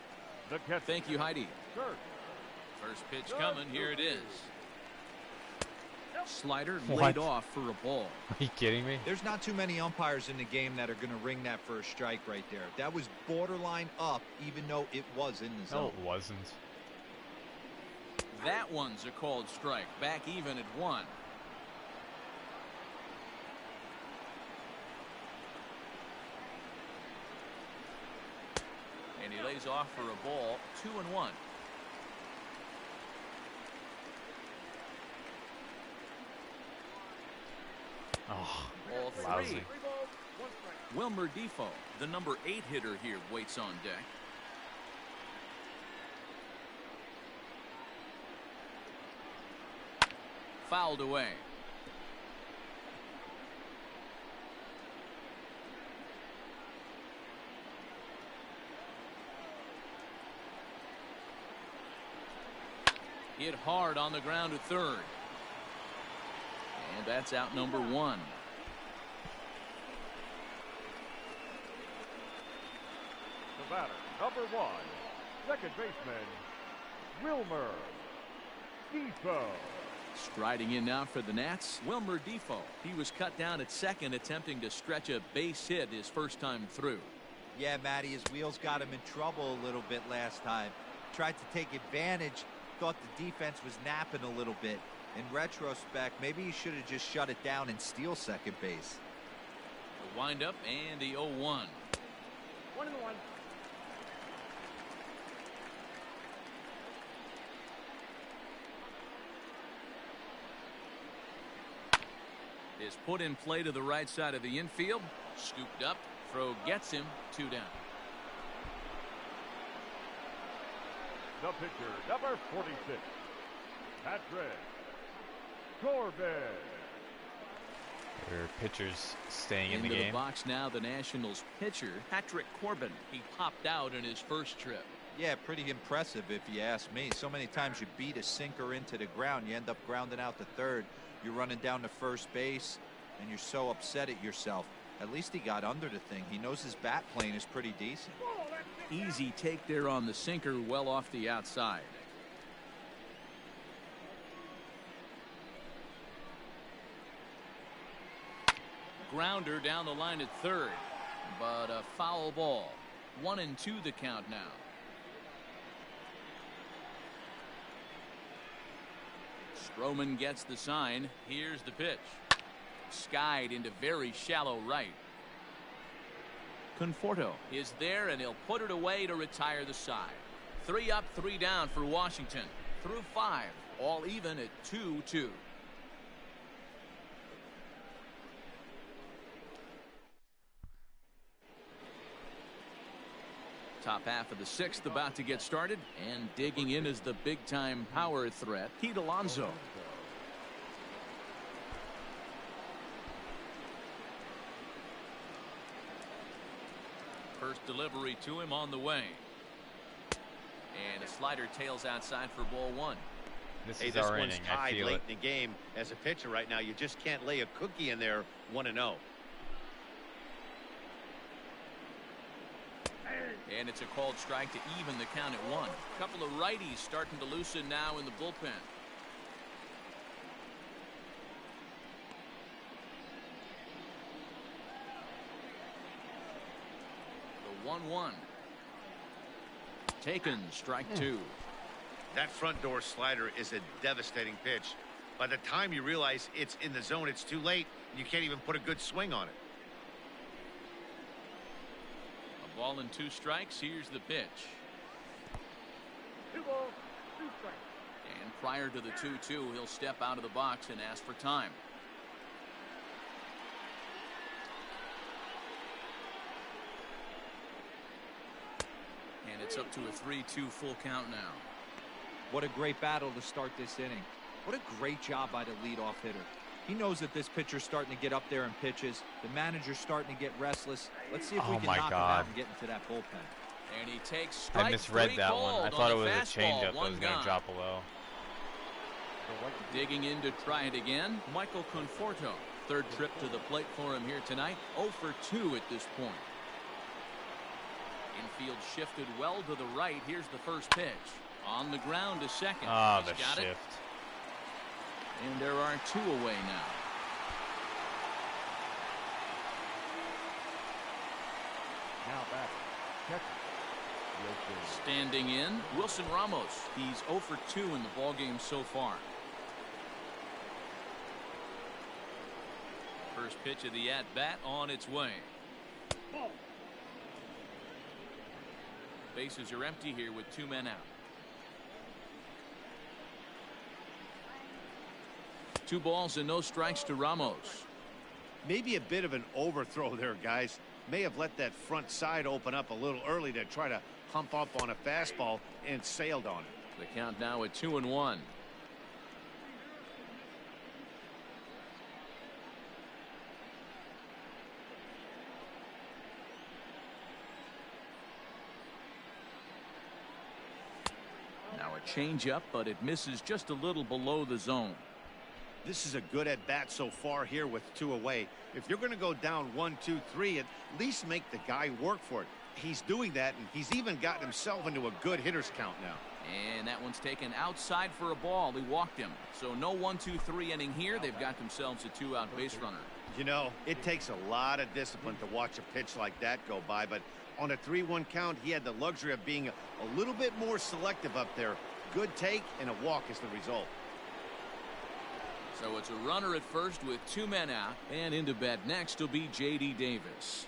Thank you, Heidi. First pitch coming. Here it is. Slider laid off for a ball. Are you kidding me? There's not too many umpires in the game that are going to ring that for a strike right there. That was borderline up, even though it was in the zone. No, it wasn't. That one's a called strike. Back even at 1. And he lays off for a ball. 2-1. Oh, ball 3. lousy. Wilmer Defoe, the number 8 hitter here, waits on deck. Fouled away. Hit hard on the ground at third. And that's out number 1. The batter, number 1, second baseman, Wilmer Defoe. Striding in now for the Nats, Wilmer Defoe. He was cut down at second, attempting to stretch a base hit his first time through. Yeah, Matty, his wheels got him in trouble a little bit last time. Tried to take advantage, thought the defense was napping a little bit. In retrospect, maybe he should have just shut it down and steal second base. The windup and the 0-1. 1-1. Is put in play to the right side of the infield. Scooped up. Throw gets him. 2 down. The pitcher, number 46, Patrick Corbin. Their pitchers staying in the Into game. the box now, the Nationals pitcher, Patrick Corbin. He popped out in his first trip. Yeah, pretty impressive if you ask me. So many times you beat a sinker into the ground, you end up grounding out to third. You're running down to first base, and you're so upset at yourself. At least he got under the thing. He knows his bat plane is pretty decent. Easy take there on the sinker, well off the outside. Grounder down the line at third, but a foul ball. 1-2 the count now. Stroman gets the sign. Here's the pitch. Skied into very shallow right. Conforto is there, and he'll put it away to retire the side. 3 up, 3 down for Washington. Through 5, all even at 2-2. Top half of the 6th about to get started, and digging in is the big-time power threat, Pete Alonso. First delivery to him on the way. And a slider tails outside for ball 1. This Hey, is this our one's inning. I tied feel late it. in the game. As a pitcher right now, you just can't lay a cookie in there. 1-0. And it's a called strike to even the count at 1. A couple of righties starting to loosen now in the bullpen. The 1-1. Taken, strike 2. That front door slider is a devastating pitch. By the time you realize it's in the zone, it's too late. You can't even put a good swing on it. A ball and 2 strikes. Here's the pitch. 2 balls, 2 strikes. And prior to the 2-2, he'll step out of the box and ask for time. And it's up to a 3-2 full count now. What a great battle to start this inning. What a great job by the leadoff hitter. He knows that this pitcher's starting to get up there in pitches. The manager's starting to get restless. Let's see if we can knock him out and get into that bullpen. And he takes strike I misread three that one. I thought it was a changeup that was going to drop below. Digging in to try it again, Michael Conforto. Third trip to the plate for him here tonight. 0 for 2 at this point. Infield shifted well to the right. Here's the first pitch. On the ground to second. Ah, the He's got shift. It. And there are 2 away now. Now back. Catcher. Standing in, Wilson Ramos. He's 0 for 2 in the ballgame so far. First pitch of the at-bat on its way. Bases are empty here with 2 men out. 2 balls and no strikes to Ramos. Maybe a bit of an overthrow there, guys. May have let that front side open up a little early to try to hump up on a fastball and sailed on it. The count now at 2-1. Now a changeup, but it misses just a little below the zone. This is a good at bat so far here with 2 away. If you're going to go down 1, 2, 3, at least make the guy work for it. He's doing that, and he's even gotten himself into a good hitter's count now. And that one's taken outside for a ball. He walked him. So no 1, 2, 3 inning here. They've got themselves a 2-out base runner. You know, it takes a lot of discipline to watch a pitch like that go by, but on a 3-1 count, he had the luxury of being a little bit more selective up there. Good take, and a walk is the result. So it's a runner at first with 2 men out, and into bat next will be J.D. Davis.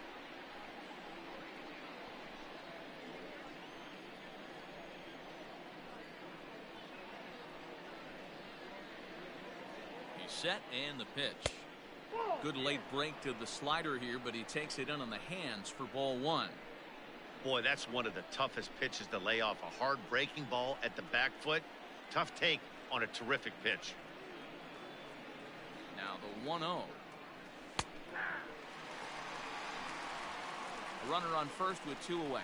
He's set, and the pitch. Good late break to the slider here, but he takes it in on the hands for ball 1. Boy, that's one of the toughest pitches to lay off. A hard breaking ball at the back foot. Tough take on a terrific pitch. Now the 1-0. A runner on first with 2 away.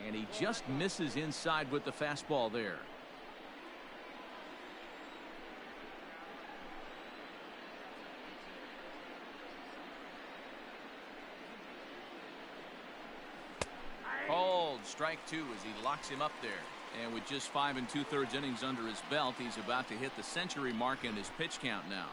And he just misses inside with the fastball there. Called strike 2 as he locks him up there. And with just 5 2/3 innings under his belt, he's about to hit the century mark in his pitch count now.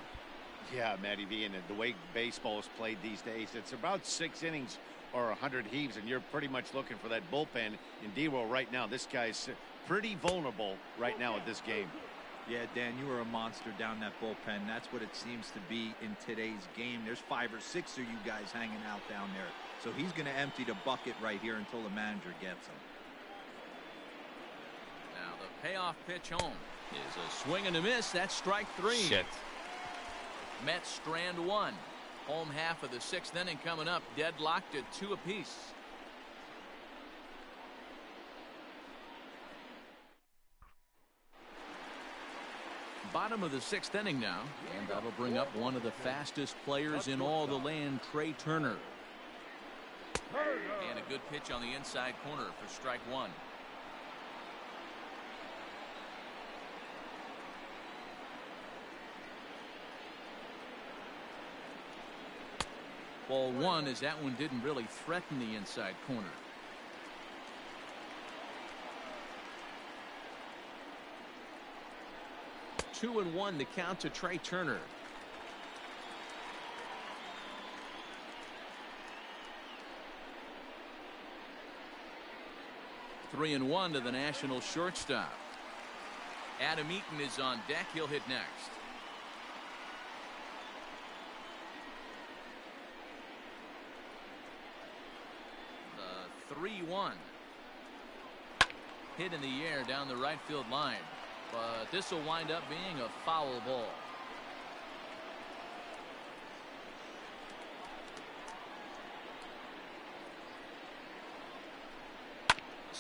Yeah, Matty V, and the way baseball is played these days, it's about 6 innings or 100 heaves, and you're pretty much looking for that bullpen. In D-Roll right now, this guy's pretty vulnerable right now at this game. Yeah, Dan, you are a monster down that bullpen. That's what it seems to be in today's game. There's 5 or 6 of you guys hanging out down there. So he's going to empty the bucket right here until the manager gets him. Now the payoff pitch home is a swing and a miss. That's strike 3. Shit. Mets strand 1. Home half of the 6th inning coming up, deadlocked at 2 apiece. Bottom of the 6th inning now, and that'll bring up one of the fastest players in all the land, Trey Turner. And a good pitch on the inside corner for strike 1. Ball 1 as that one didn't really threaten the inside corner. Two and 1 to count to Trey Turner. Three and 1 to the national shortstop. Adam Eaton is on deck. He'll hit next. The 3-1. Hit in the air down the right field line. But this will wind up being a foul ball.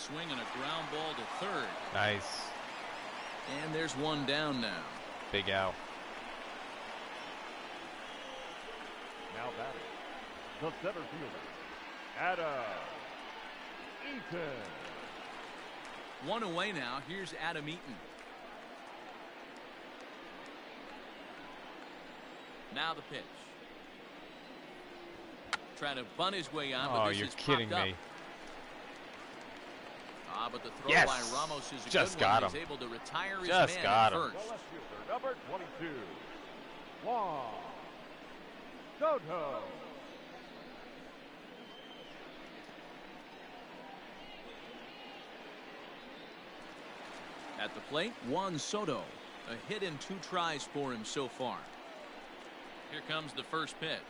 swing and a ground ball to third. Nice. And there's one down now. Big out. Now batting, the center fielder, Adam Eaton. One away now. Here's Adam Eaton. Now the pitch. Trying to bunt his way on, but this you're is kidding popped up. me. But the throw Yes! by Ramos is a Just good one. got He's him. able to retire his Just man got at him. first. The left fielder, number 22, Juan Soto. At the plate, Juan Soto. A hit in 2 tries for him so far. Here comes the first pitch.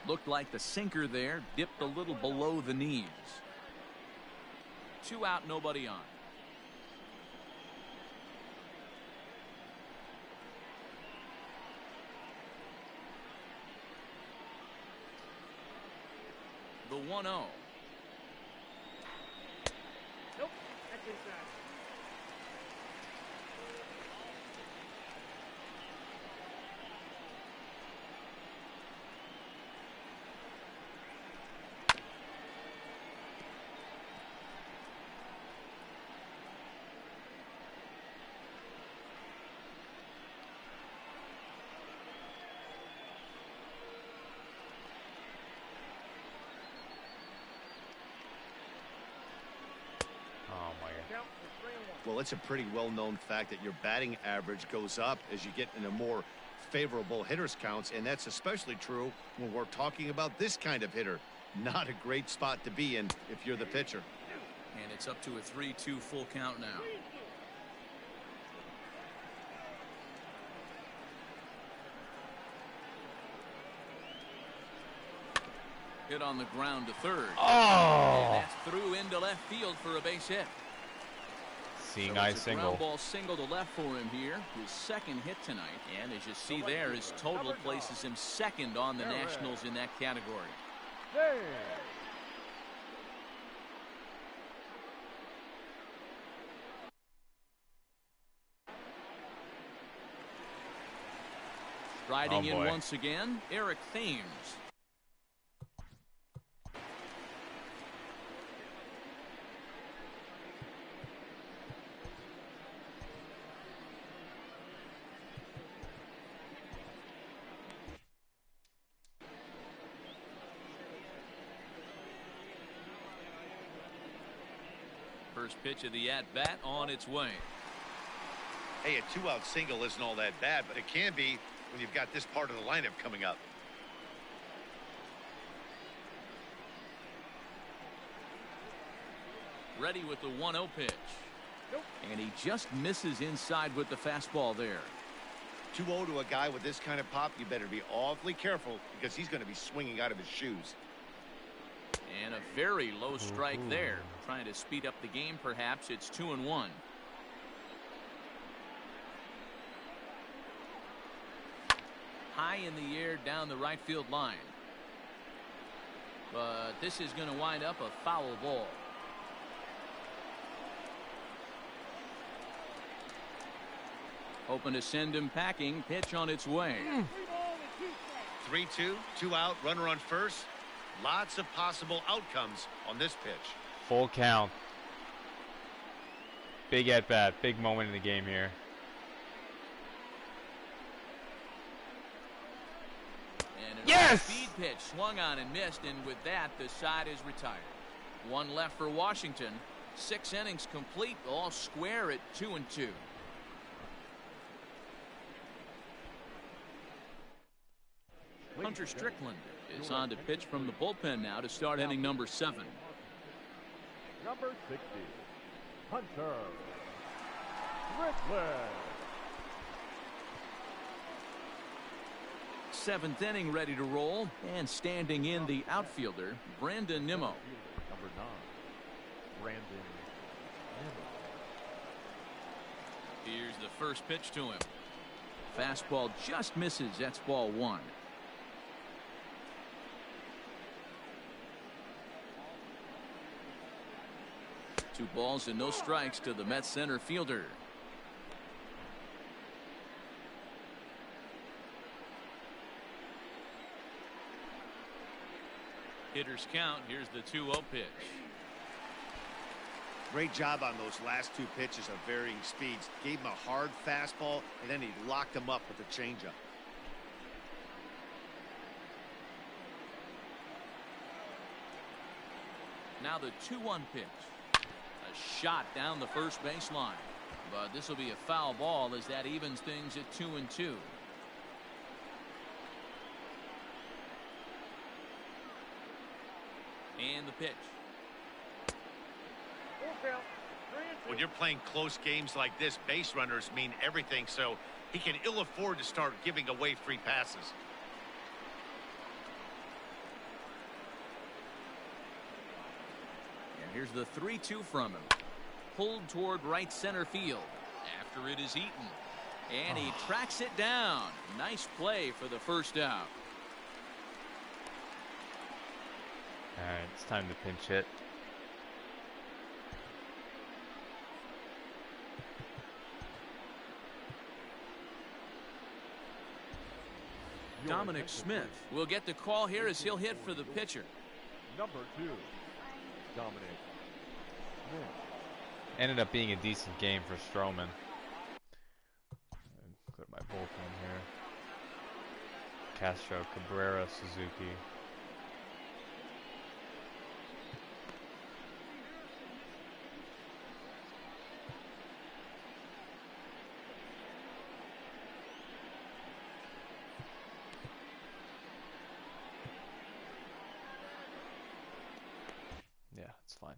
Looked like the sinker there dipped a little below the knees. 2 out, nobody on. The 1-0. Nope, that's inside. Well, it's a pretty well-known fact that your batting average goes up as you get into more favorable hitters counts, and that's especially true when we're talking about this kind of hitter. Not a great spot to be in if you're the pitcher. And it's up to a 3-2 full count now. Hit on the ground to third. And that's through into left field for a base hit. Seeing So eye it's a single. ground ball single to left for him here. His second hit tonight. And as you see there, his total places him second on the Nationals in that category. Hey. Striding in boy. once again, Eric Thames. First pitch of the at-bat on its way. Hey, a 2-out single isn't all that bad, but it can be when you've got this part of the lineup coming up. Ready with the 1-0 pitch. And he just misses inside with the fastball there. 2-0 to a guy with this kind of pop, you better be awfully careful because he's going to be swinging out of his shoes. And a very low strike there. Trying to speed up the game, perhaps. It's 2-1. High in the air down the right field line. But this is going to wind up a foul ball. Hoping to send him packing. Pitch on its way. 3-2, 2 out, runner on first. Lots of possible outcomes on this pitch. Full count. Big at bat. Big moment in the game here. And an Yes! speed pitch swung on and missed, and with that the side is retired. One left for Washington. 6 innings complete, all square at 2-2. Hunter Strickland is on to pitch from the bullpen now to start inning number 7. Number 60, Hunter Strickland. 7th inning ready to roll, and standing in the outfielder, Brandon Nimmo. Number 9, Brandon Nimmo. Here's the first pitch to him. Fastball just misses. That's ball 1. 2 balls and no strikes to the Mets center fielder. Hitters count. Here's the 2-0 pitch. Great job on those last 2 pitches of varying speeds. Gave him a hard fastball, and then he locked him up with a changeup. Now the 2-1 pitch. A shot down the first baseline. But this will be a foul ball as that evens things at 2-2. And the pitch. When you're playing close games like this, base runners mean everything, so he can ill afford to start giving away free passes. And here's the 3-2 from him. Pulled toward right center field after it is eaten. And he tracks it down. Nice play for the first out. All right, it's time to pinch hit. Dominic Smith will get the call here as he'll hit for the pitcher. Number 2, Dominic Smith. Ended up being a decent game for Stroman. Go to my bullpen here. Castro, Cabrera, Suzuki. Yeah, it's fine.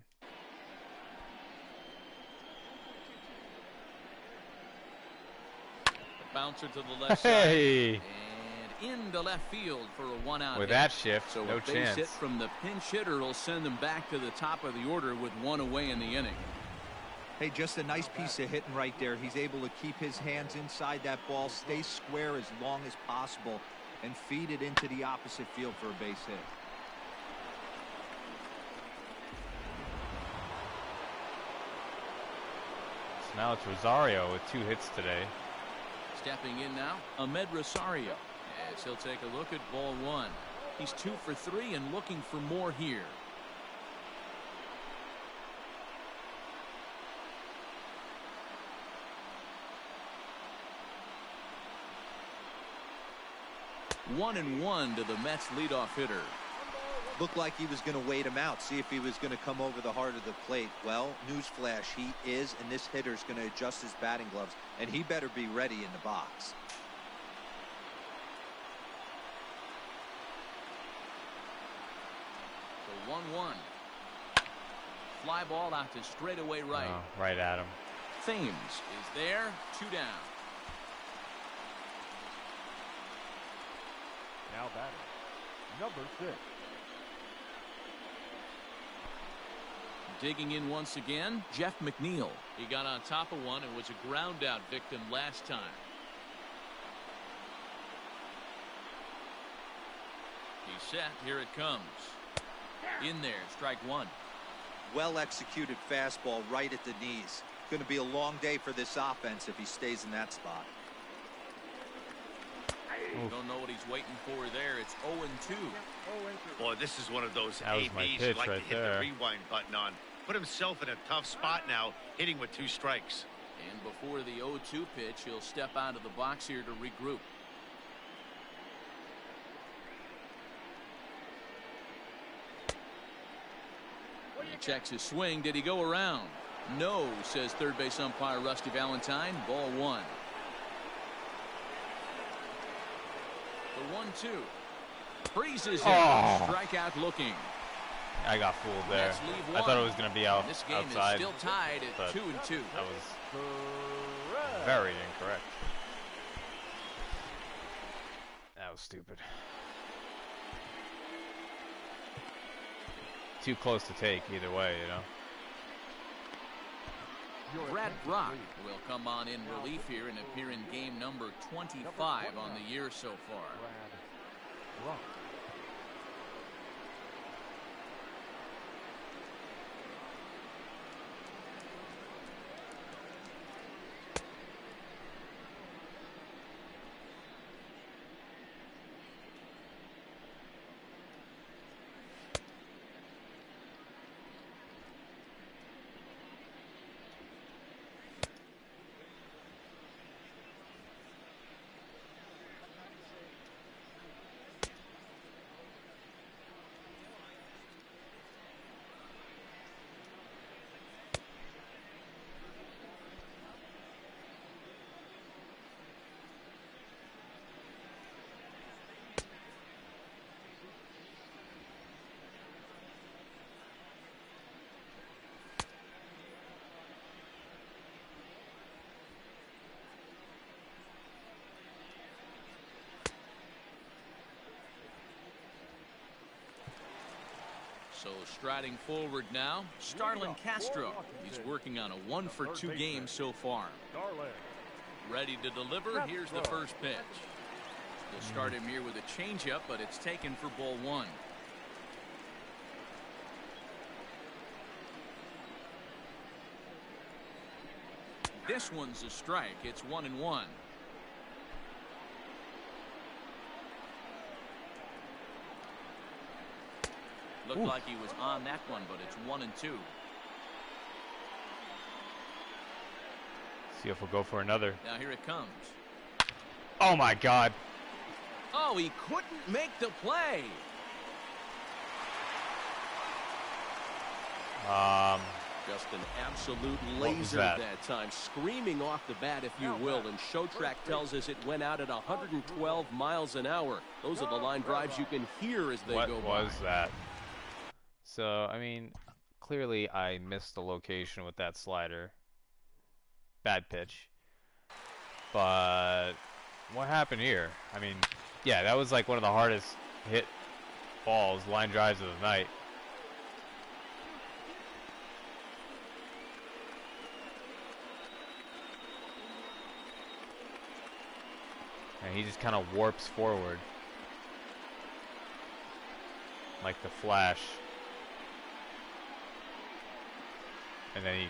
Bouncer to the left Hey! side and into left field for a 1-out With hit. that shift, So no a base chance. hit from the pinch hitter will send them back to the top of the order with 1 away in the inning. Hey, just a nice piece of hitting right there. He's able to keep his hands inside that ball, stay square as long as possible, and feed it into the opposite field for a base hit. So now it's Rosario with 2 hits today. Stepping in now, Ahmed Rosario, as he'll take a look at ball 1. He's 2 for 3 and looking for more here. One and one to the Mets leadoff hitter. Looked like he was going to wait him out, see if he was going to come over the heart of the plate. Well, newsflash, he is, and this hitter's going to adjust his batting gloves, and he better be ready in the box. So 1-1. Fly ball out to straightaway right. Oh, right at him. Thames is there, 2 down. Now batting, number 6. Digging in once again, Jeff McNeil. He got on top of one and was a ground out victim last time. He's set. Here it comes. In there, strike 1. Well executed fastball right at the knees. Going to be a long day for this offense if he stays in that spot. Don't know what he's waiting for there. It's 0-2. Boy, this is one of those That was my ABs pitch you'd like right to hit there. the rewind button on. Put himself in a tough spot now, hitting with 2 strikes. And before the 0-2 pitch, he'll step out of the box here to regroup. He checks his swing. Did he go around? No, says third base umpire Rusty Valentine. Ball 1. The 1-2. Freezes him. Strikeout looking. I got fooled there. Mets leave I thought it one. was going to be out, This game outside. is still tied at but 2-2. That was very incorrect. That was stupid. Too close to take either way, you know. Brad Brock will come on in relief here and appear in game number 25 on the year so far. Brad Brock. So striding forward now, Starlin Castro. He's working on a 1-for-2 game so far. Ready to deliver. Here's the first pitch. They'll start him here with a changeup, but it's taken for ball 1. This one's a strike. It's 1-1. Looked like he was on that one, but it's 1-2. See if we'll go for another. Now here it comes. Oh my God. Oh, he couldn't make the play. Just an absolute laser that time, screaming off the bat, if you will. And Showtrack tells us it went out at 112 miles an hour. Those are the line drives you can hear as they go by. What was that? So, I mean, clearly I missed the location with that slider. Bad pitch. But what happened here? I mean, yeah, that was like one of the hardest hit balls, line drives of the night. And he just kind of warps forward. Like the Flash. And then he...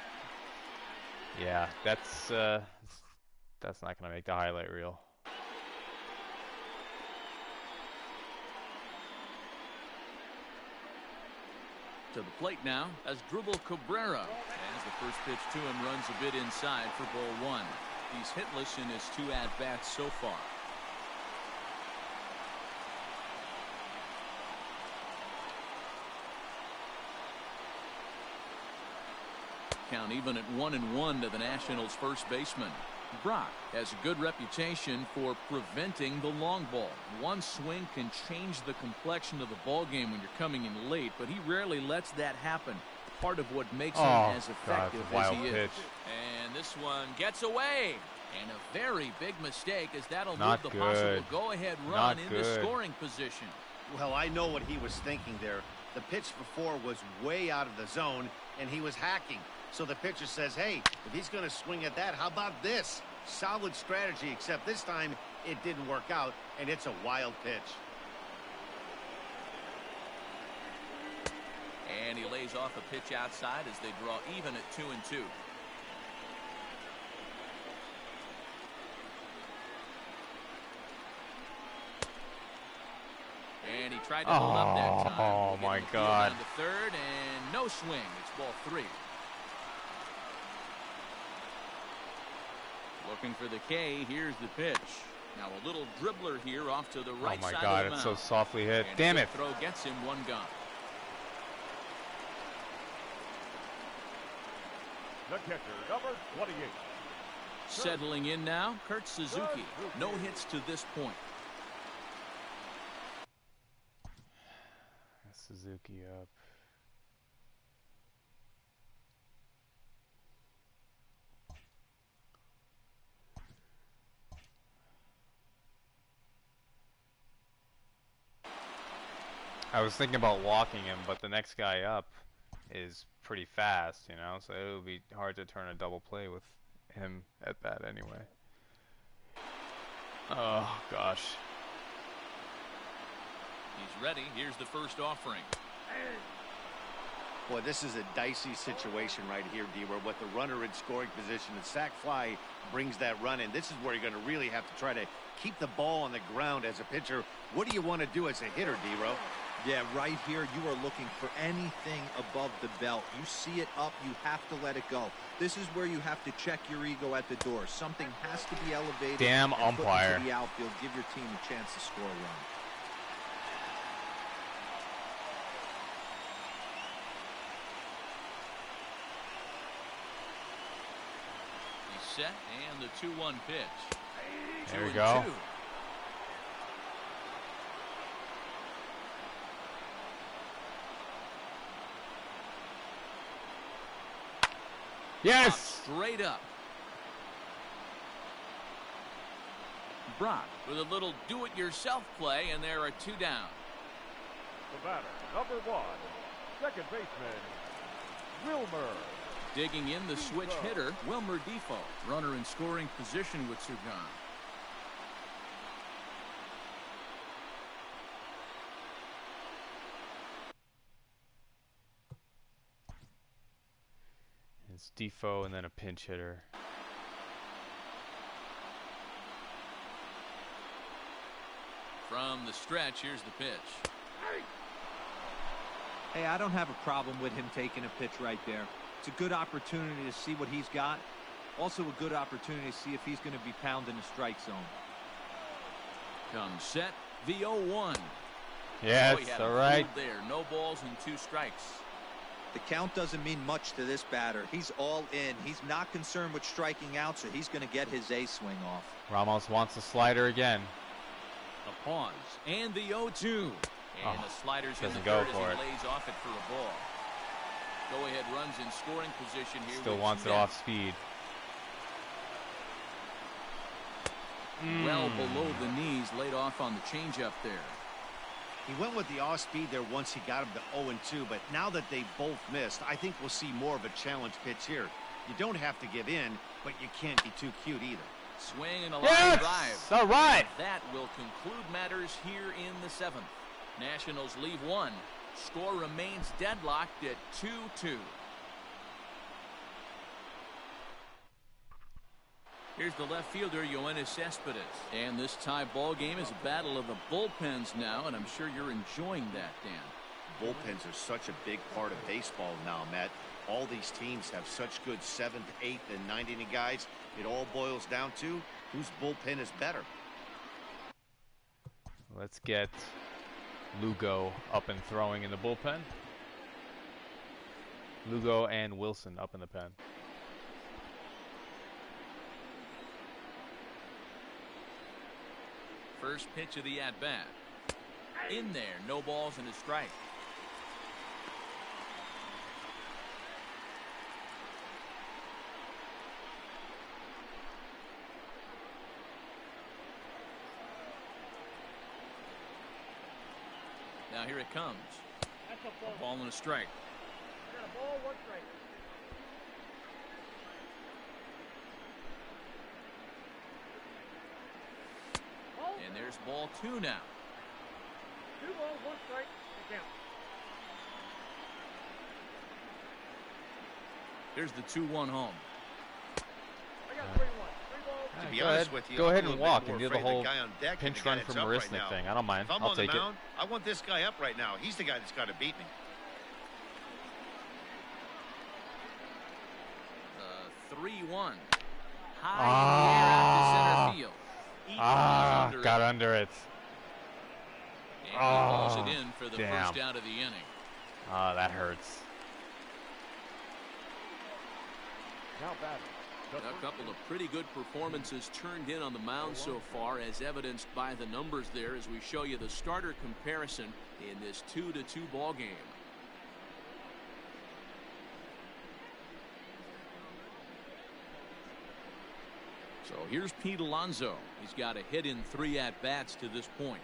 Yeah, that's not going to make the highlight reel. To the plate now as Dribble Cabrera. As the first pitch to him runs a bit inside for ball 1. He's hitless in his 2 at-bats so far. Count even at 1-1 to the Nationals' first baseman. Brock has a good reputation for preventing the long ball. One swing can change the complexion of the ball game when you're coming in late, but he rarely lets that happen. Part of what makes him as effective as he is. And this one gets away. And a very big mistake, as that'll move the possible go-ahead run into scoring position. Well, I know what he was thinking there. The pitch before was way out of the zone, and he was hacking. So the pitcher says, hey, if he's going to swing at that, how about this? Solid strategy, except this time it didn't work out, and it's a wild pitch. And he lays off a pitch outside as they draw even at 2-2. And he tried to hold up that time. Oh my God. Down to third, and no swing. It's ball 3. Looking for the K. Here's the pitch. Now a little dribbler here off to the right side of the mound. Oh my God, it's so softly hit. And damn it. Throw gets him 1 gone. The catcher, number 28. Settling in now, Kurt Suzuki. No hits to this point. Suzuki up. I was thinking about walking him, but the next guy up is pretty fast, you know, so it would be hard to turn a double play with him at bat anyway. Oh, gosh. He's ready. Here's the first offering. Boy, this is a dicey situation right here, D-Ware. With the runner in scoring position, the sac fly brings that run in. This is where you're going to really have to try to keep the ball on the ground as a pitcher. What do you want to do as a hitter, D-Ro? Yeah, right here, you are looking for anything above the belt. You see it up, you have to let it go. This is where you have to check your ego at the door. Something has to be elevated. Damn umpire. To the outfield, give your team a chance to score a run. He's set, and the 2-1 pitch. There we go. 2-2. Yes! Straight up. Brock with a little do-it-yourself play, and there are 2 down. The batter, number 1. second baseman, Wilmer. Digging in the switch hitter, Wilmer Defoe. Runner in scoring position with Surgan. It's Defoe and then a pinch hitter. From the stretch, here's the pitch. Hey, I don't have a problem with him taking a pitch right there. It's a good opportunity to see what he's got. Also a good opportunity to see if he's going to be pounding the strike zone. Comes set, the 0-1. Yes, all right. There, no balls and 2 strikes. The count doesn't mean much to this batter. He's all in. He's not concerned with striking out, so he's going to get his A swing off. Ramos wants a slider again. A pause, and the 0-2. And the slider's in the go third for as it. he lays off it for a ball. Go-ahead runs in scoring position here. Still wants it off speed. Well below the knees, laid off on the changeup there. He went with the off speed there once he got him to 0-2, but now that they both missed, I think we'll see more of a challenge pitch here. You don't have to give in, but you can't be too cute either. Swing and a line drive. All right. That will conclude matters here in the 7th. Nationals leave 1. Score remains deadlocked at 2-2. Here's the left fielder, Yoenis Cespedes. And this tie ball game is a battle of the bullpens now, and I'm sure you're enjoying that, Dan. Bullpens are such a big part of baseball now, Matt. All these teams have such good 7th, 8th, and 9th inning guys. It all boils down to whose bullpen is better. Let's get Lugo up and throwing in the bullpen. Lugo and Wilson up in the pen. First pitch of the at-bat. In there, no balls and a strike. Now here it comes. A ball and a strike. Got a ball, 1 strike. And there's ball 2 now. 2 balls, 1 strike, and count. Here's the 2-1 home. I got 3-1. 3 balls. To be honest with you, go ahead I'm a and little walk bit and more do the afraid of whole guy on deck pinch and the guy run that's from up right Marisnik now. thing. I don't mind. If I'm I'll on the take it. mound, I want this guy up right now. He's the guy that's got to beat me. 3-1. High in the air to center field. Got under it. And he calls it in for the damn. first out of the inning. That hurts. Now batting. A couple of pretty good performances turned in on the mound so far, as evidenced by the numbers there as we show you the starter comparison in this 2-2 ball game. So here's Pete Alonso. He's got a hit in 3 at-bats to this point.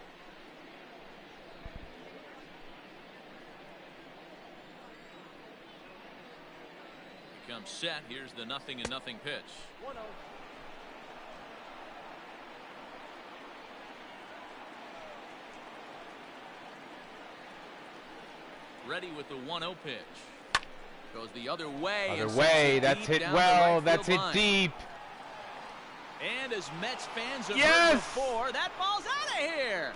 He comes set. Here's the 0-0 pitch. 1-0. Ready with the 1-0 pitch. Goes the other way. Other way. That's hit well. That's hit deep. And as Mets fans have Yes! heard before, that ball's out of here.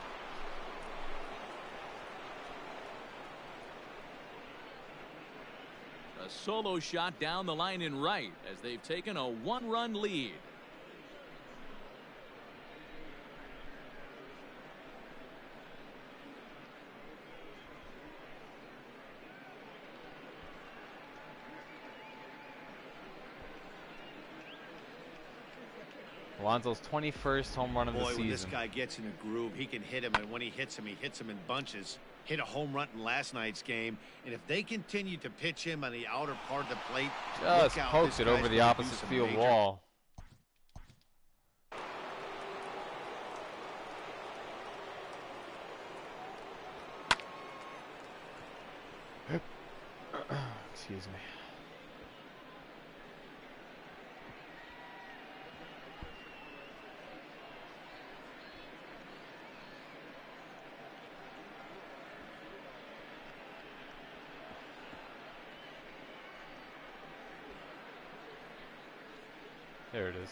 A solo shot down the line in right as they've taken a 1-run lead. Alonso's 21st home run of the season. When this guy gets in a groove, he can hit him, and when he hits him in bunches. Hit a home run in last night's game, and if they continue to pitch him on the outer part of the plate, Just poked it over the opposite field wall. Excuse me. There it is.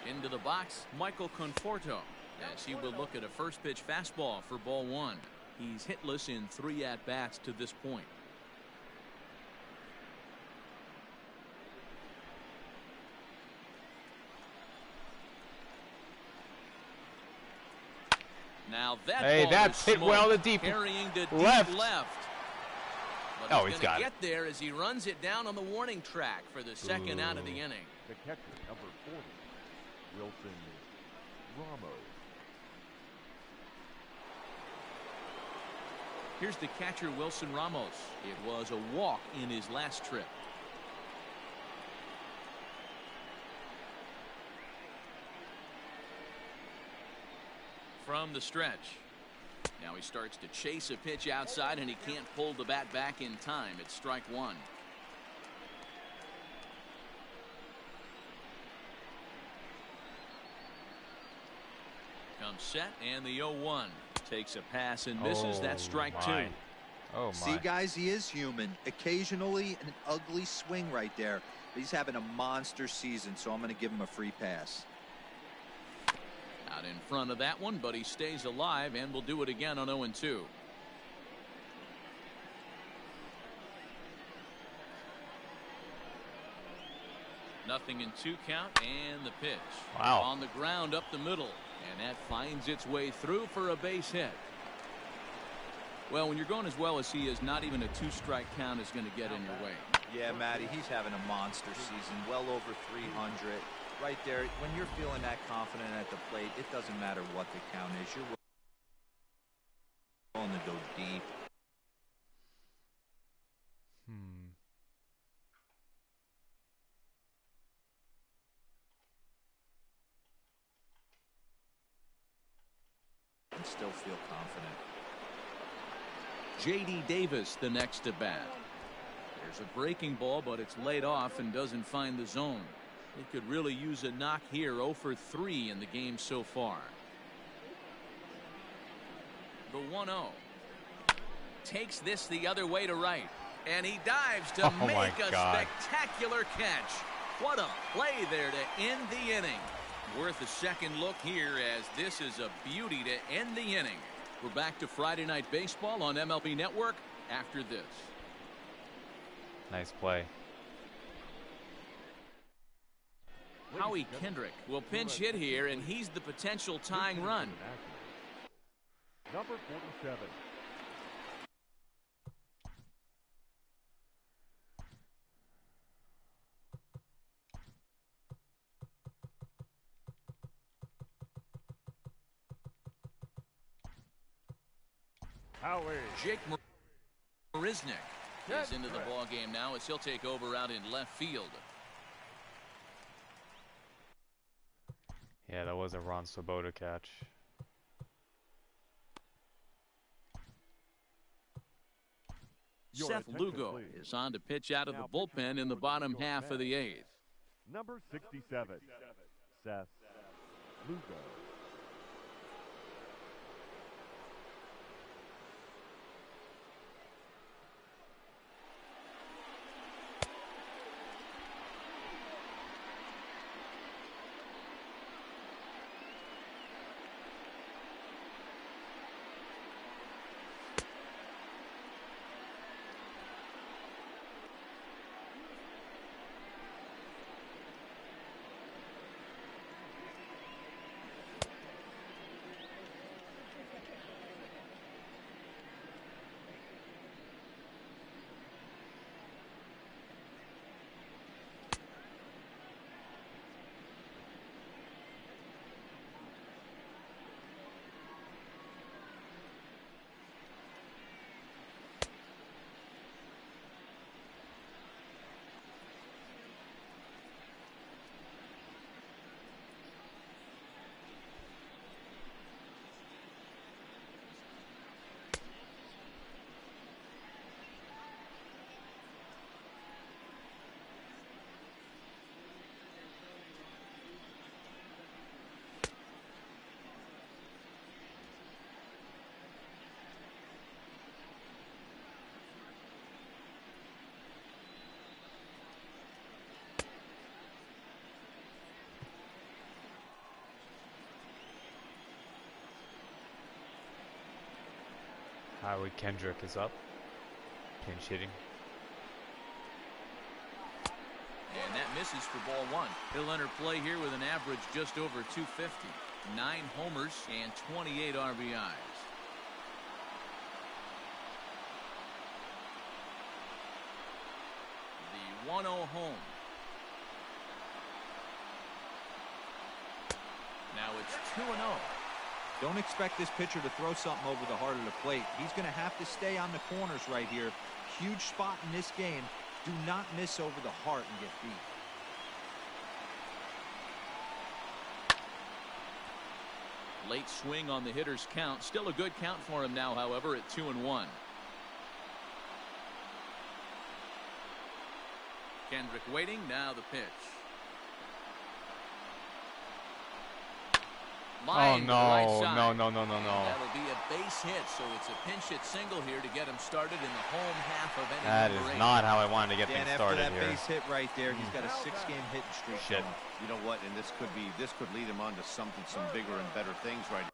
Into the box, Michael Conforto, as he will look at a first pitch fastball for ball one. He's hitless in 3 at-bats to this point. Now that ball that's hit well to deep carrying to left. Deep left. But he's got it. Get there as he runs it down on the warning track for the second out of the inning. The catcher, number 40, Wilson Ramos. Here's the catcher, Wilson Ramos. It was a walk in his last trip. From the stretch. Now he starts to chase a pitch outside, and he can't pull the bat back in time. It's strike one. Comes set, and the 0-1. Takes a pass and misses. That's strike two. Oh my. See, guys, he is human. Occasionally an ugly swing right there. But he's having a monster season, so I'm going to give him a free pass. Out in front of that one, but he stays alive and will do it again on 0-2. Nothing in 2 count, and the pitch. Wow. On the ground up the middle, and that finds its way through for a base hit. Well, when you're going as well as he is, not even a 2-strike count is going to get in your way. Yeah, Matty, he's having a monster season, well over 300. Right there, when you're feeling that confident at the plate, it doesn't matter what the count is. You're willing to go deep. And still feel confident. J.D. Davis, the next at bat. There's a breaking ball, but it's laid off and doesn't find the zone. He could really use a knock here. 0 for 3 in the game so far. The 1-0. Takes this the other way to right. And he dives to make a spectacular catch. What a play there to end the inning. Worth a second look here, as this is a beauty to end the inning. We're back to Friday Night Baseball on MLB Network after this. Nice play. Howie Kendrick will pinch hit here, and he's the potential tying run. Number 47. Howie. Jake Marisnick is into the ball game now, as he'll take over out in left field. Yeah, that was a Ron Swoboda catch. Seth Lugo is on to pitch out of the bullpen in the bottom half of the 8th. Number 67, Seth Lugo. Howie Kendrick is up. Pinch hitting. And that misses for ball one. He'll enter play here with an average just over 250. 9 homers and 28 RBIs. The 1-0 home. Now it's 2-0. Don't expect this pitcher to throw something over the heart of the plate. He's going to have to stay on the corners right here. Huge spot in this game. Do not miss over the heart and get beat. Late swing on the hitter's count. Still a good count for him now, however, at 2-1. Kendrick waiting. Now the pitch. Line right side. No. That'll be a base hit, so it's a pinch hit single here to get him started in the home half of inning That number is 8. not how I wanted to get things started after that here. base hit right there, he's got a 6-game hitting streak. Shit. You know what? And this could lead him on to some bigger and better things right now.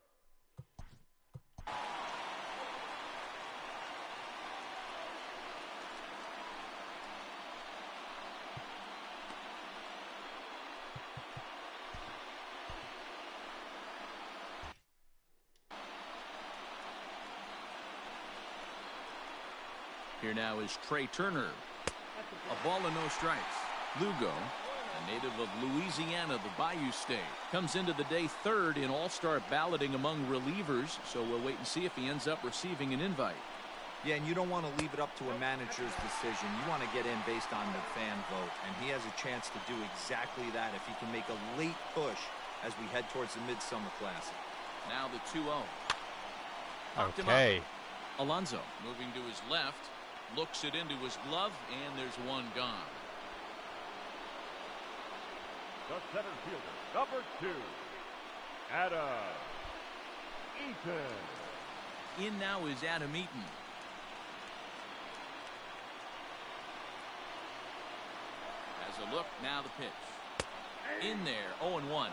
Here now is Trey Turner. A ball and no strikes. Lugo, a native of Louisiana, the Bayou State, comes into the day third in all-star balloting among relievers, so we'll wait and see if he ends up receiving an invite. Yeah, and you don't want to leave it up to a manager's decision. You want to get in based on the fan vote, and he has a chance to do exactly that if he can make a late push as we head towards the Midsummer Classic. Now the 2-0. Okay. Alonso moving to his left. Looks it into his glove, and there's one gone. The center fielder, number 2, Adam Eaton. In now is Adam Eaton. Has a look, now the pitch. In there, 0-1.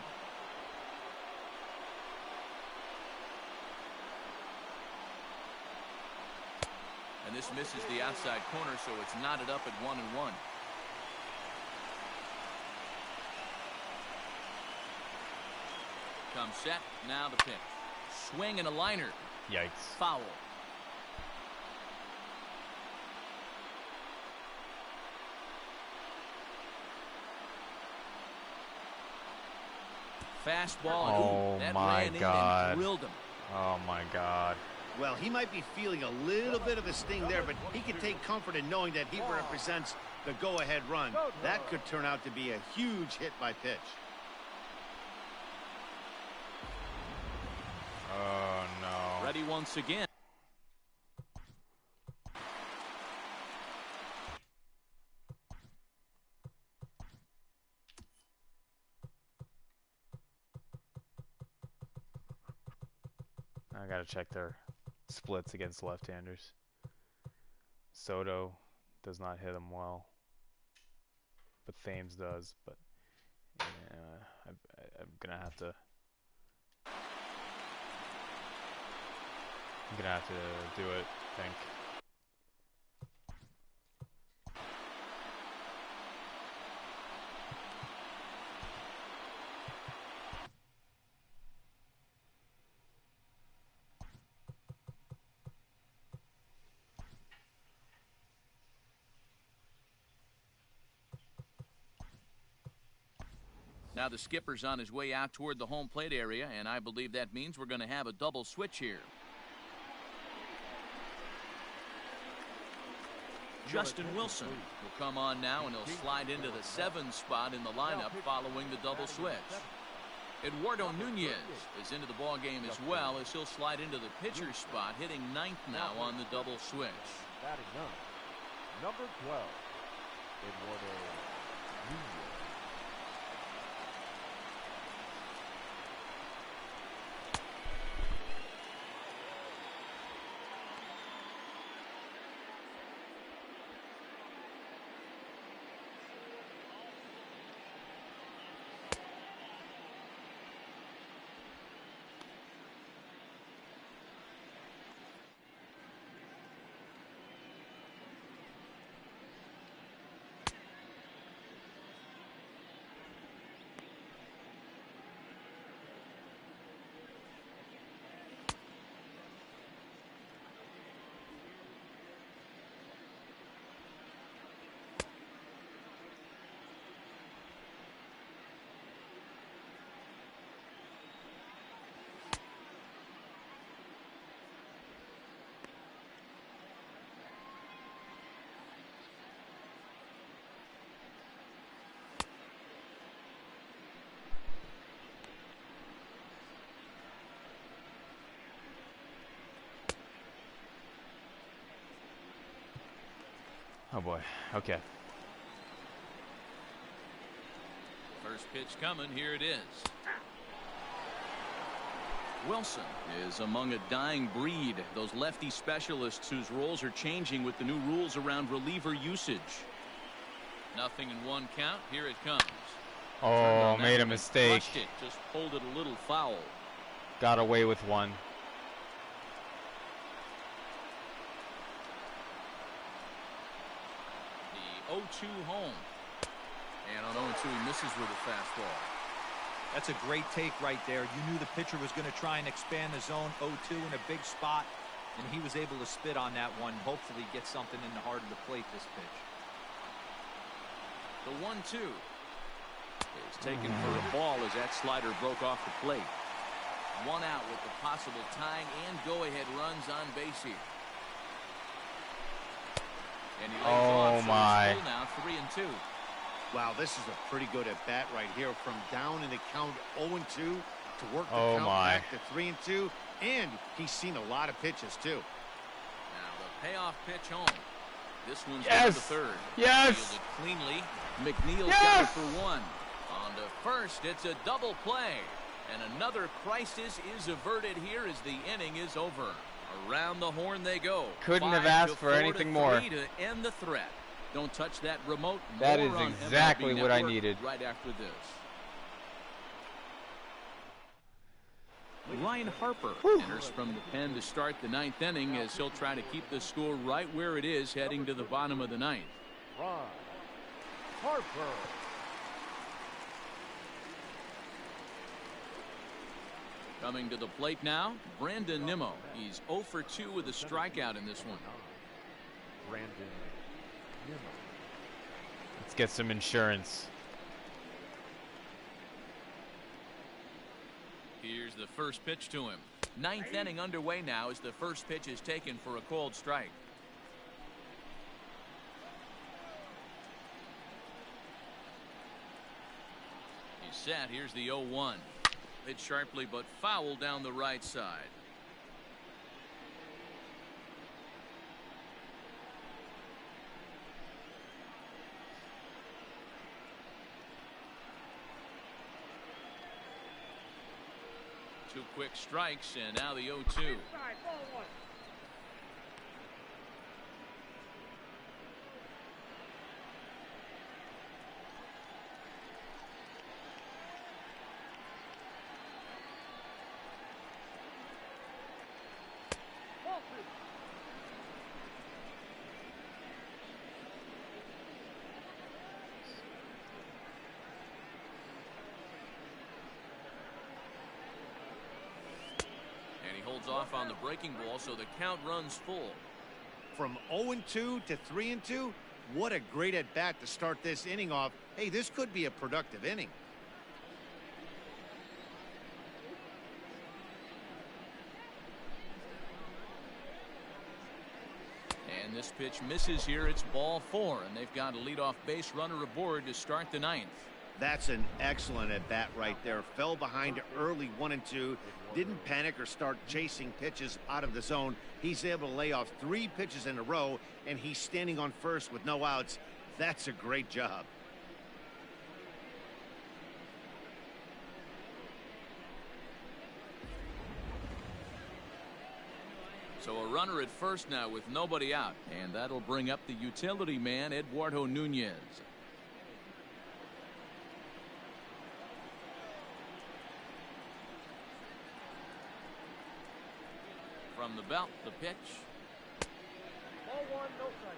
And this misses the outside corner, so it's knotted up at 1-1. Comes set, now the pitch. Swing and a liner. Yikes. Foul. Fastball. Oh That my ran in God. and drilled him. Oh my God. Well, he might be feeling a little bit of a sting there, but he can take comfort in knowing that he represents the go-ahead run. That could turn out to be a huge hit by pitch. Oh no. Ready once again. I gotta check their splits against left-handers. Soto does not hit them well, but Thames does. But yeah, I'm gonna have to do it, I think. Now the skipper's on his way out toward the home plate area, and I believe that means we're going to have a double switch here. Justin Wilson will come on now, and he'll slide into the 7 spot in the lineup following the double switch. Eduardo Nunez is into the ball game as well, as he'll slide into the pitcher's spot, hitting 9th now on the double switch. Batting number 12, Eduardo Nunez. Oh boy. Okay. First pitch coming. Here it is. Wilson is among a dying breed. Those lefty specialists whose roles are changing with the new rules around reliever usage. 0-1 count. Here it comes. Oh, made a mistake. Crushed it. Just pulled it a little foul. Got away with one. The 0-2 home. And on 0-2 he misses with a fastball. That's a great take right there. You knew the pitcher was going to try and expand the zone. 0-2 in a big spot, and he was able to spit on that one. Hopefully get something in the heart of the plate this pitch. The 1-2 is taken for a ball as that slider broke off the plate. One out with the possible tying and go-ahead runs on base here. And he lays off, so it's full now, 3-2. Wow, this is a pretty good at-bat right here. From down in the count 0-2 to work the count back to 3-2. And he's seen a lot of pitches, too. Now the payoff pitch home. This one's down to third. Yes! Fielded cleanly. McNeil's got it for one. On to first, it's a double play. And another crisis is averted here as the inning is over. Around the horn they go. Couldn't have asked for anything more. To end the threat. Don't touch that remote. That is exactly what I needed. Right after this. Ryan Harper enters from the pen to start the 9th inning as he'll try to keep the score right where it is heading to the bottom of the 9th. Ryan Harper. Coming to the plate now, Brandon Nimmo. He's 0 for 2 with a strikeout in this one. Brandon Nimmo. Let's get some insurance. Here's the first pitch to him. 9th inning underway now as the first pitch is taken for a called strike. He's set. Here's the 0-1. Hit sharply but foul down the right side. Two quick strikes, and now the 0-2. Off on the breaking ball, so the count runs full. From 0-2 to 3-2, what a great at bat to start this inning off. Hey, this could be a productive inning. And this pitch misses here. It's ball 4, and they've got a leadoff base runner aboard to start the 9th. That's an excellent at bat right there. Fell behind early 1-2. Didn't panic or start chasing pitches out of the zone. He's able to lay off 3 pitches in a row, and he's standing on first with no outs. That's a great job. So a runner at first now with nobody out, and that'll bring up the utility man, Eduardo Nunez. From the belt, the pitch. Ball 1, no strike.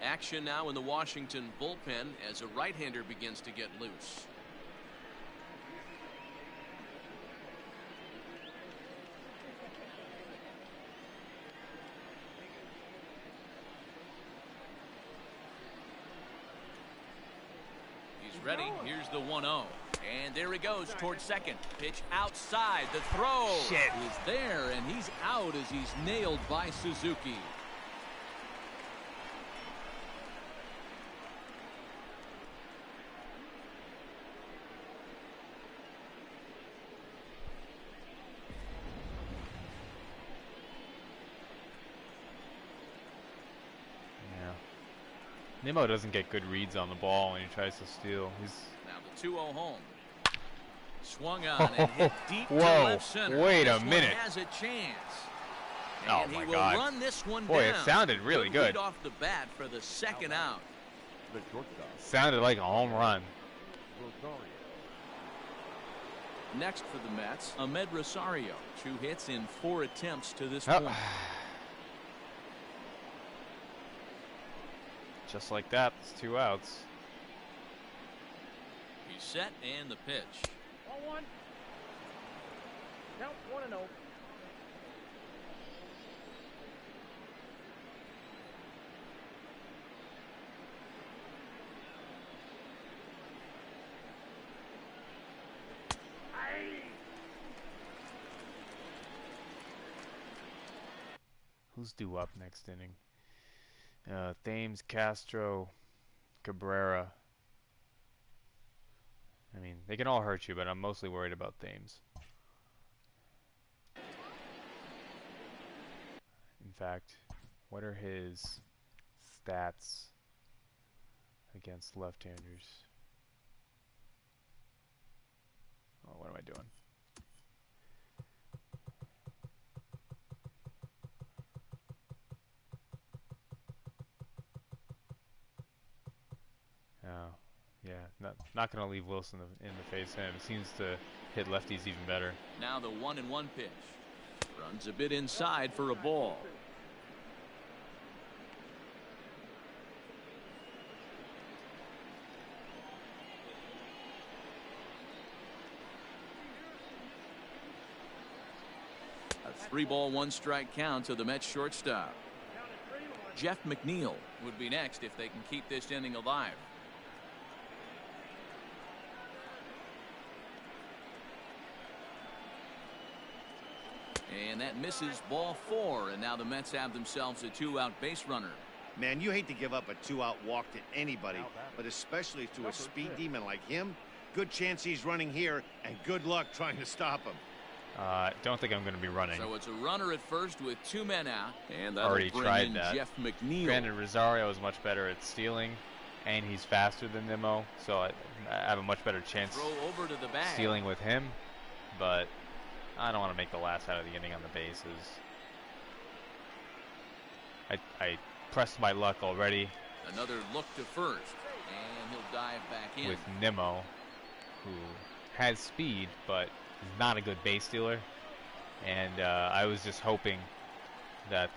Action now in the Washington bullpen as a right-hander begins to get loose. He's ready. Here's the 1-0. And there he goes towards second. Pitch outside. The throw is there, and he's out as he's nailed by Suzuki. Nimmo doesn't get good reads on the ball when he tries to steal. He's now the 2-0 home. Swung on and hit deep to left center. Wait a this minute. One has a chance. Oh And my he will God. run this one Boy, down. it sounded really good. Lead off the bat for the second out. The shortstop. Sounded like a home run. Rosario. Next for the Mets, Ahmed Rosario. 2 hits in 4 attempts to this point. Just like that, it's 2 outs. He's set and the pitch. 1-1. Count 1-0. Who's due up next inning? Thames, Castro, Cabrera. I mean, they can all hurt you, but I'm mostly worried about Thames. In fact, what are his stats against left-handers? Oh, what am I doing? Oh, yeah, not going to leave Wilson in the face him. Seems to hit lefties even better. Now the 1-1 pitch. Runs a bit inside for a ball. A 3-ball, 1-strike count to the Mets shortstop. Jeff McNeil would be next if they can keep this inning alive. And that misses, ball 4, and now the Mets have themselves a 2-out base runner. Man, you hate to give up a 2-out walk to anybody, but especially to a speed demon like him. Good chance he's running here, and good luck trying to stop him. Don't think I'm going to be running. So it's a runner at first with 2 men out, and that'll Already bring tried in that. Jeff McNeil. Granted, Rosario is much better at stealing, and he's faster than Nimmo, so I have a much better chance Throw over to the bag. stealing with him, but I don't want to make the last out of the inning on the bases. I pressed my luck already. Another look to first, and he'll dive back in. With Nimmo, who has speed, but is not a good base stealer. And I was just hoping that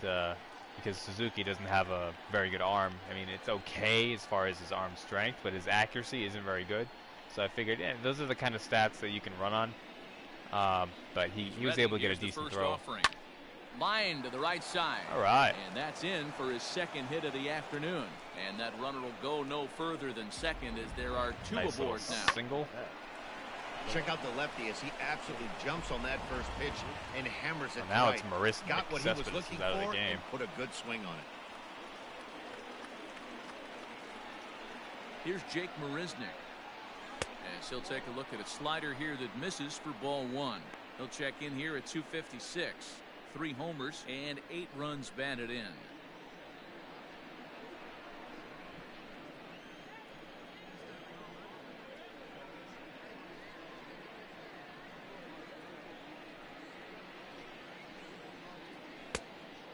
because Suzuki doesn't have a very good arm, I mean, it's okay as far as his arm strength, but his accuracy isn't very good. So I figured, yeah, those are the kind of stats that you can run on. But he was able to get a decent throw. Offering. Line to the right side. All right. And that's in for his second hit of the afternoon. And that runner will go no further than second as there are 2 Nice aboard little now. single. Check out the lefty as he absolutely jumps on that first pitch and hammers it Well, now right. it's Marisnik. Got what he was Cespedes looking is out of for the game. and put a good swing on it. Here's Jake Marisnik. As he'll take a look at a slider here that misses for ball 1. He'll check in here at 256. 3 homers and 8 runs batted in.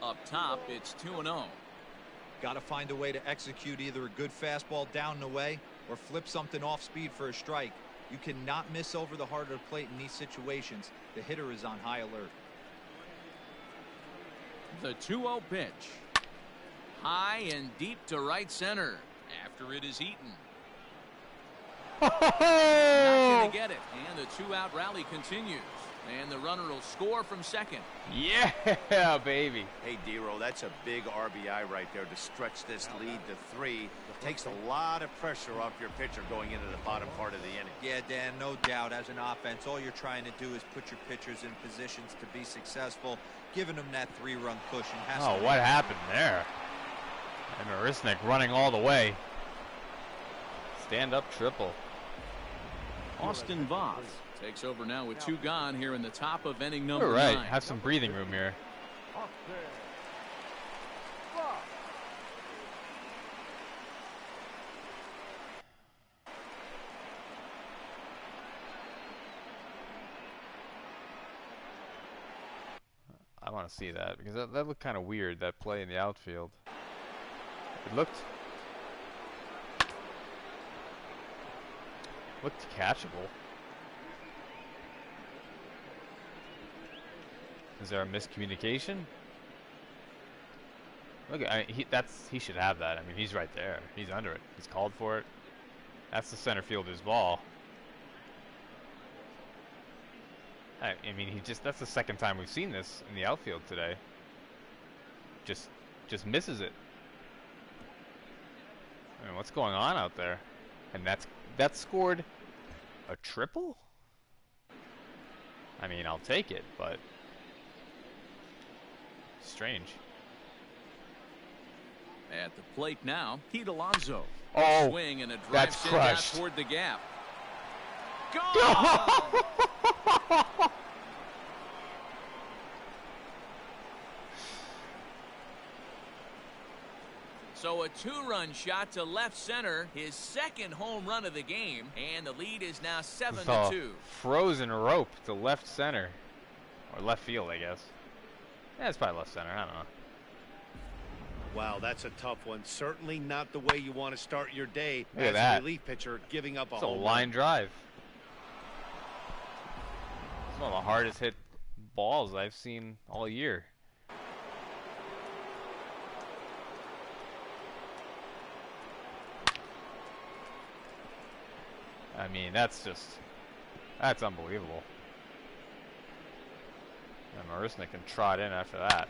Up top, it's 2-0. Got to find a way to execute either a good fastball down and away or flip something off speed for a strike. You cannot miss over the heart of the plate in these situations. The hitter is on high alert. The 2-0 pitch. High and deep to right center after it is eaten. Not going to get it. And the 2-out rally continues. And the runner will score from second. Yeah, baby. Hey, D-Row, that's a big RBI right there to stretch this lead to 3. Takes a lot of pressure off your pitcher going into the bottom part of the inning. Yeah, Dan, no doubt. As an offense, all you're trying to do is put your pitchers in positions to be successful. Giving them that 3-run cushion has to. What happened there? And Marisnik running all the way. Stand up triple. Austin Voth takes over now with 2 gone here in the top of inning number All right, 9. have some breathing room here. want to see that because that looked kind of weird, that play in the outfield. It looked catchable. Is there a miscommunication? Look, he should have that. I mean, he's right there. He's under it. He's called for it. That's the center fielder's ball. I mean, that's the second time we've seen this in the outfield today. Just misses it. I mean, what's going on out there? And that scored a triple? I mean, I'll take it, but strange. At the plate now, Pete Alonso. Oh, swing and a drive that's sent out crushed. toward the gap. Gone! So a 2-run shot to left center, his second home run of the game, and the lead is now 7-2. Frozen rope to left center, or left field, I guess. Yeah, it's probably left center. I don't know. Wow, that's a tough one. Certainly not the way you want to start your day as a relief pitcher, giving up a home run. Line drive. It's one of the hardest hit balls I've seen all year. I mean, that's unbelievable. And Marisnik can trot in after that.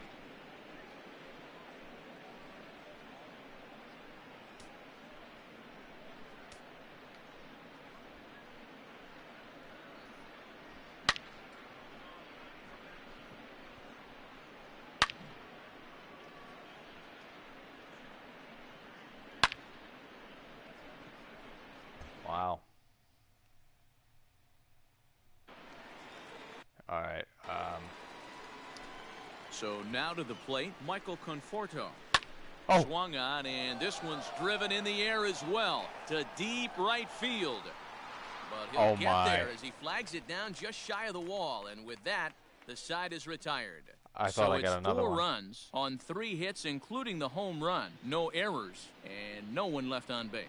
Wow. All right. So now to the plate, Michael Conforto. Oh. Swung on, and this one's driven in the air as well to deep right field. But he'll get there as he flags it down just shy of the wall, and with that, the side is retired. I thought I got another one. So it's 4 runs on 3 hits, including the home run. No errors, and no one left on base.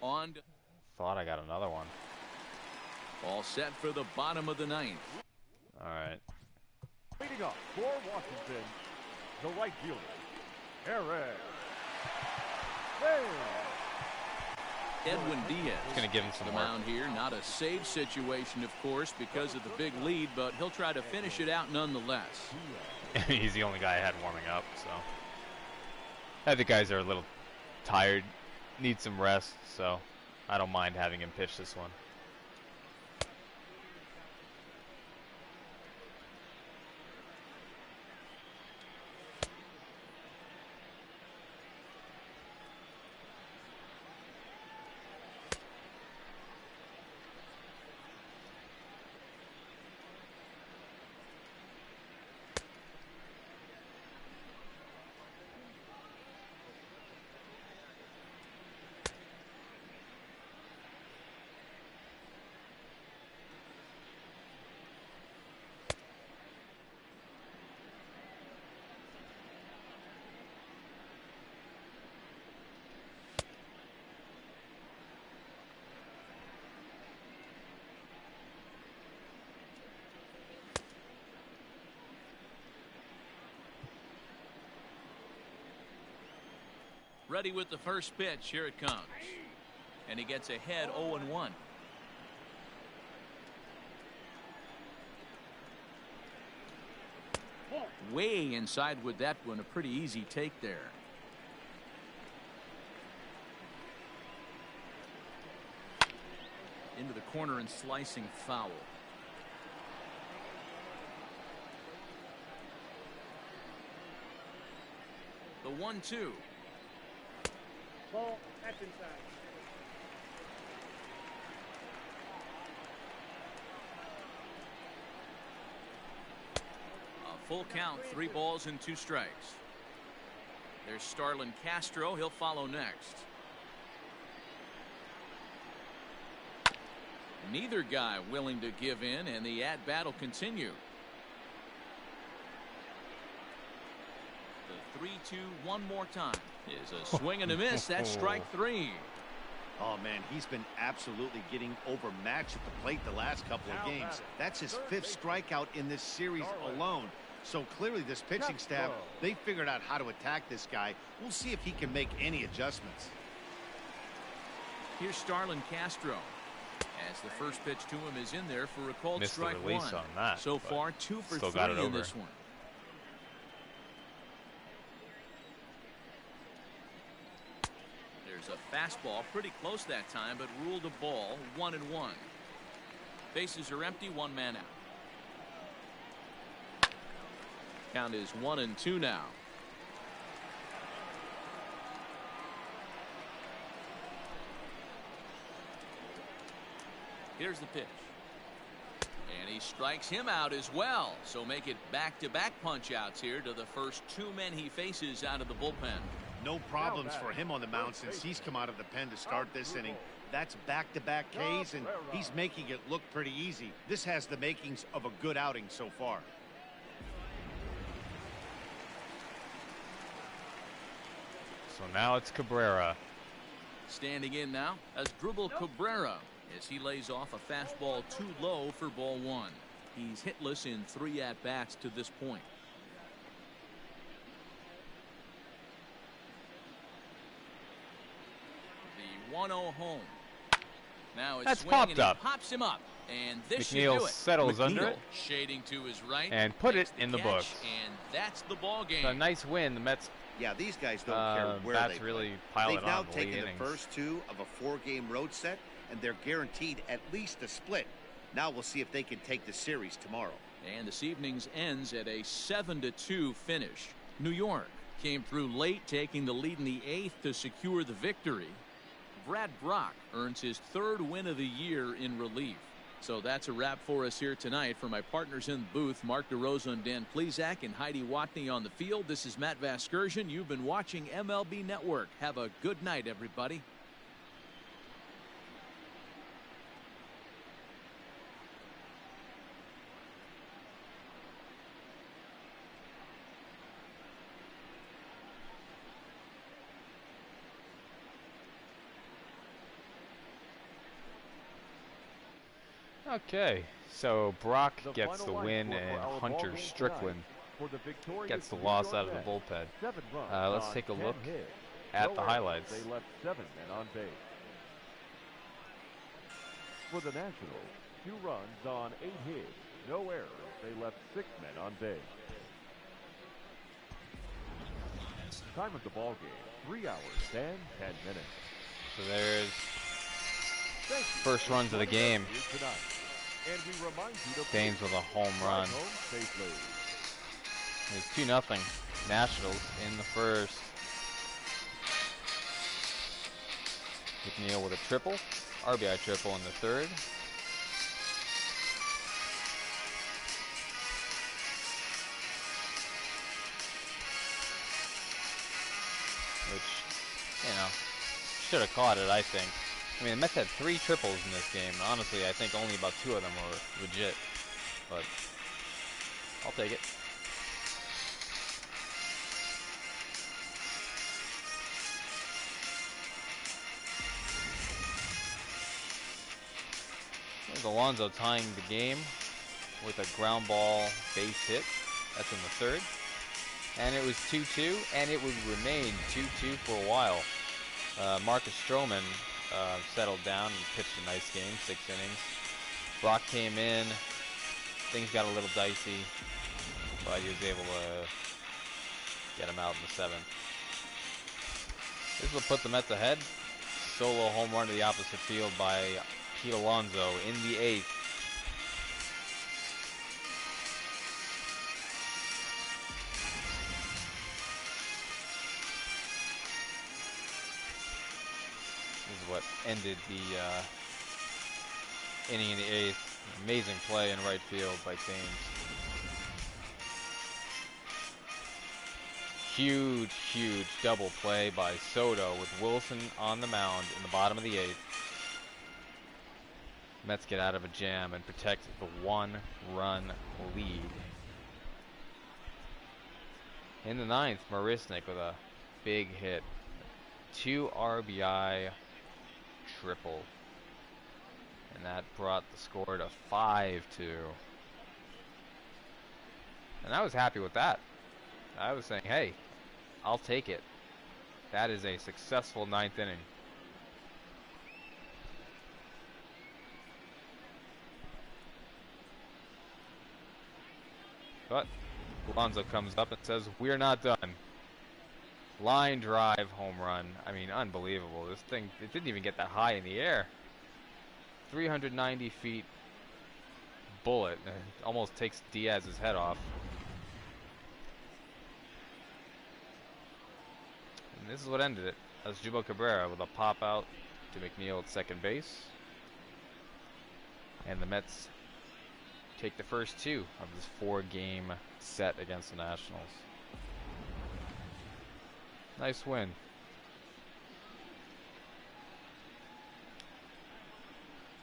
Thought I got another one. All set for the bottom of the 9th. All right. Leading up for Washington, the right fielder, Eric. Edwin Diaz He's going to give him some the work. mound here. Not a save situation, of course, because of the big lead, but he'll try to finish it out nonetheless. He's the only guy I had warming up, so. I think guys are a little tired, need some rest, so I don't mind having him pitch this one. Ready with the first pitch. Here it comes. And he gets ahead 0-1. Way inside with that one. A pretty easy take there. Into the corner and slicing foul. The 1-2. Ball, that's inside. A full count, 3 balls and 2 strikes. There's Starlin Castro. He'll follow next. Neither guy willing to give in, and the at-bat will continue. 3-2 one more time. Is a swing and a miss. That's strike 3. Oh, man, he's been absolutely getting overmatched at the plate the last couple of games. That's his 5th strikeout in this series alone. So clearly this pitching staff, they figured out how to attack this guy. We'll see if he can make any adjustments. Here's Starlin Castro. As the first pitch to him is in there for a called Missed strike the release 1. on that, so far 2 for 3 in this one. There's a fastball pretty close that time, but ruled a ball. 1-1. Bases are empty, 1 man out. Count is 1-2 now. Here's the pitch. And he strikes him out as well. So make it back-to-back punch-outs here to the first 2 men he faces out of the bullpen. No problems for him on the mound since he's come out of the pen to start this inning. That's back-to-back Ks, and he's making it look pretty easy. This has the makings of a good outing so far. So now it's Cabrera. Standing in now as Dribble Cabrera as he lays off a fastball too low for ball 1. He's hitless in 3 at-bats to this point. The 1-0 home. Now it's That's swinging popped and he up. pops him up. And this should McNeil do it. settles under it. Shading to his right. And put makes it in the catch, books. And that's the ball game. A nice win. The Mets. Yeah, these guys don't care where bats they play. really piled They've it now on the taken late the innings. first 2 of a 4-game road set, and they're guaranteed at least a split. Now we'll see if they can take the series tomorrow. And this evening's ends at a 7-2 finish. New York came through late, taking the lead in the 8th to secure the victory. Brad Brock earns his 3rd win of the year in relief. So that's a wrap for us here tonight. For my partners in the booth, Mark DeRosa and Dan Plesac and Heidi Watney on the field, this is Matt Vasgersian. You've been watching MLB Network. Have a good night, everybody. Okay, so Brock gets the win, and Hunter Strickland gets the loss out of the bullpen. Let's take a look at the highlights. They left 7 men on base. For the Nationals, 2 runs on 8 hits, no errors. They left 6 men on base. Time of the ball game, 3 hours and 10 minutes. So there's first runs of the game. Danes with a home run. It's 2-0 Nationals in the first. McNeil with a triple, RBI triple in the 3rd. Which, you know, should have caught it, I think. I mean, the Mets had 3 triples in this game. Honestly, I think only about 2 of them were legit. But I'll take it. There's Alonso tying the game with a ground ball base hit. That's in the 3rd. And it was 2-2, and it would remain 2-2 for a while. Marcus Stroman settled down and pitched a nice game, 6 innings. Brock came in. Things got a little dicey, but he was able to get him out in the 7th. This will put the Mets ahead. Solo home run to the opposite field by Pete Alonso in the 8th. This is what ended the inning in the 8th. Amazing play in right field by Thames. Huge, huge double play by Soto with Wilson on the mound in the bottom of the 8th. Mets get out of a jam and protect the 1-run lead. In the 9th, Marisnik with a big hit. 2 RBI triple. And that brought the score to 5-2. And I was happy with that. I was saying, hey, I'll take it. That is a successful 9th inning. But Alonso comes up and says, we're not done. Line drive home run. I mean, unbelievable. This thing, it didn't even get that high in the air. 390 feet bullet. It almost takes Diaz's head off. And this is what ended it. That's Jubal Cabrera with a pop out to McNeil at second base. And the Mets take the first 2 of this 4-game set against the Nationals. Nice win.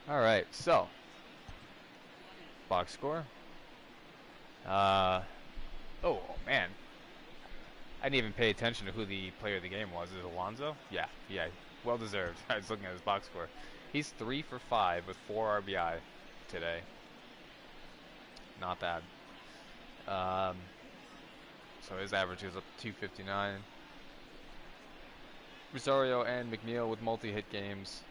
All right, so box score. Oh man, I didn't even pay attention to who the player of the game was. Is it Alonso? Yeah, well deserved. I was looking at his box score. He's 3 for 5 with 4 RBI today. Not bad. So his average is up to 259. Rosario and McNeil with multi-hit games.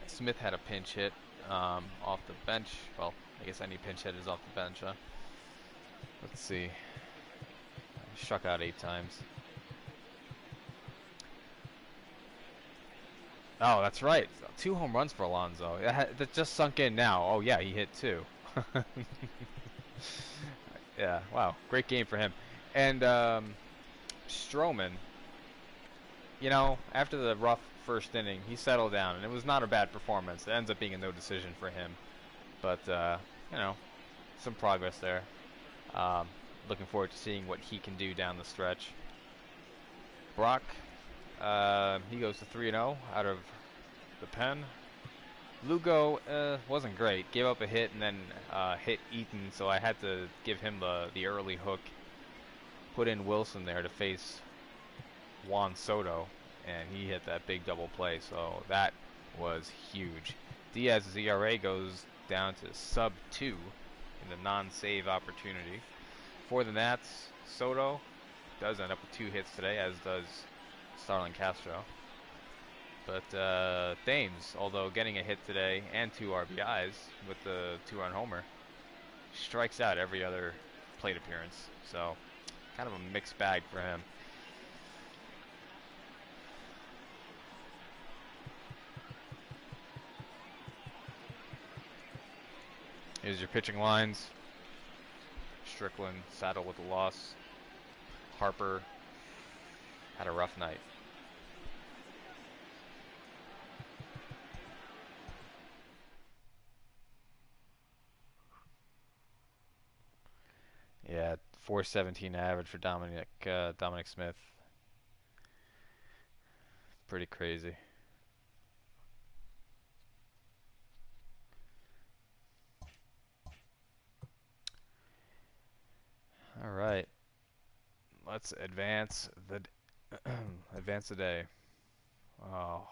Smith had a pinch hit off the bench. Well, I guess any pinch hit is off the bench, huh? Let's see. Struck out 8 times. Oh, that's right. 2 home runs for Alonso. That just sunk in now. Oh, yeah, he hit 2. Yeah, wow. Great game for him. And Stroman, you know, after the rough first inning, he settled down, and it was not a bad performance. It ends up being a no decision for him. But, you know, some progress there. Looking forward to seeing what he can do down the stretch. Brock, he goes to 3-0 out of the pen. Lugo wasn't great. Gave up a hit and then hit Eaton, so I had to give him the early hook. Put in Wilson there to face Juan Soto, and he hit that big double play, so that was huge. Diaz's ERA goes down to sub-2 in the non-save opportunity. For the Nats, Soto does end up with 2 hits today, as does Starlin Castro. But Thames, although getting a hit today and 2 RBIs with the 2-run homer, strikes out every other plate appearance. So kind of a mixed bag for him. Here's your pitching lines. Strickland saddled with a loss. Harper had a rough night. Yeah, 417 average for Dominic Smith. Pretty crazy. All right, let's advance the day. Oh,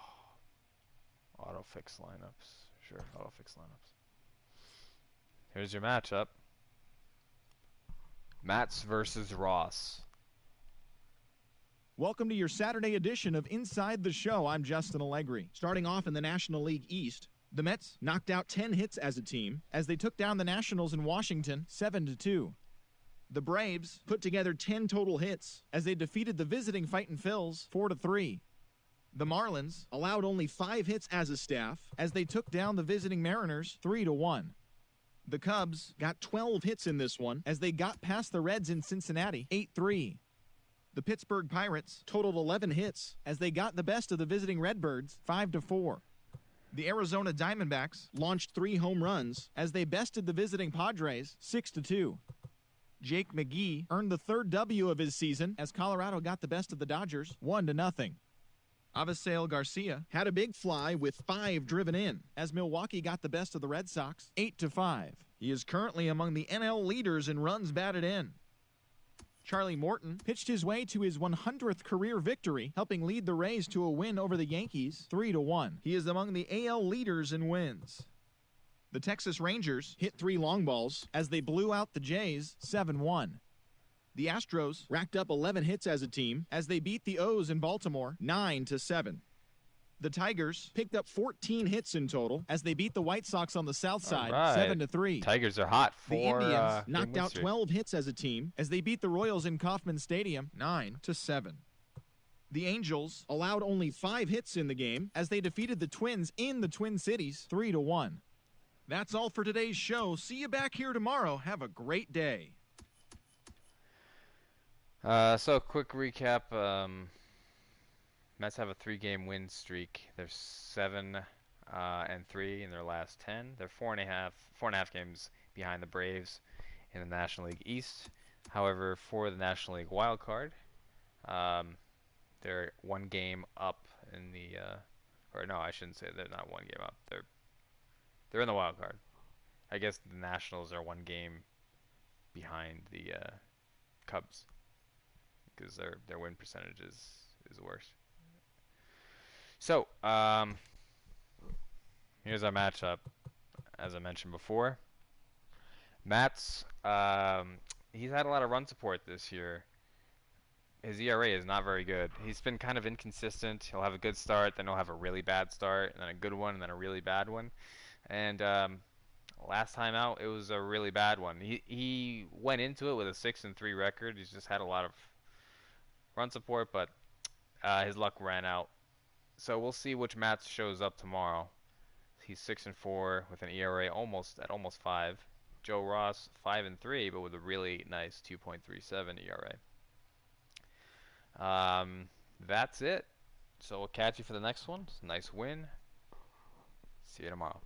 auto fix lineups. Sure, auto fix lineups. Here's your matchup. Mats versus Ross. Welcome to your Saturday edition of Inside the Show. I'm Justin Allegri. Starting off in the National League East, the Mets knocked out 10 hits as a team as they took down the Nationals in Washington 7-2. The Braves put together 10 total hits as they defeated the visiting Fightin' Phils 4-3. The Marlins allowed only 5 hits as a staff as they took down the visiting Mariners 3-1. The Cubs got 12 hits in this one as they got past the Reds in Cincinnati 8-3. The Pittsburgh Pirates totaled 11 hits as they got the best of the visiting Redbirds 5-4. The Arizona Diamondbacks launched 3 home runs as they bested the visiting Padres 6-2. Jake McGee earned the 3rd W of his season as Colorado got the best of the Dodgers 1-0. Avisail Garcia had a big fly with 5 driven in as Milwaukee got the best of the Red Sox 8-5. He is currently among the NL leaders in runs batted in. Charlie Morton pitched his way to his 100th career victory, helping lead the Rays to a win over the Yankees 3-1. He is among the AL leaders in wins. The Texas Rangers hit 3 long balls as they blew out the Jays 7-1. The Astros racked up 11 hits as a team as they beat the O's in Baltimore 9-7. The Tigers picked up 14 hits in total as they beat the White Sox on the south side 7-3. Tigers are hot. The Indians knocked out 12 hits as a team as they beat the Royals in Kauffman Stadium 9-7. The Angels allowed only 5 hits in the game as they defeated the Twins in the Twin Cities 3-1. That's all for today's show. See you back here tomorrow. Have a great day. So quick recap. Mets have a 3-game win streak. They're 7-3 in their last 10. They're 4.5 games behind the Braves in the National League East. However, for the National League wild card, they're 1 game up in the or no, I shouldn't say they're not 1 game up. They're in the wild card. I guess the Nationals are 1 game behind the Cubs because their win percentage is worse. So, here's our matchup. As I mentioned before, Matt's he's had a lot of run support this year. His ERA is not very good. He's been kind of inconsistent. He'll have a good start, then he'll have a really bad start, and then a good one, and then a really bad one. And last time out, it was a really bad one. He went into it with a 6-3 record. He's just had a lot of run support, but his luck ran out. So we'll see which Matt shows up tomorrow. He's 6-4 with an ERA almost 5. Joe Ross 5-3, but with a really nice 2.37 ERA. That's it. So we'll catch you for the next one. Nice win. See you tomorrow.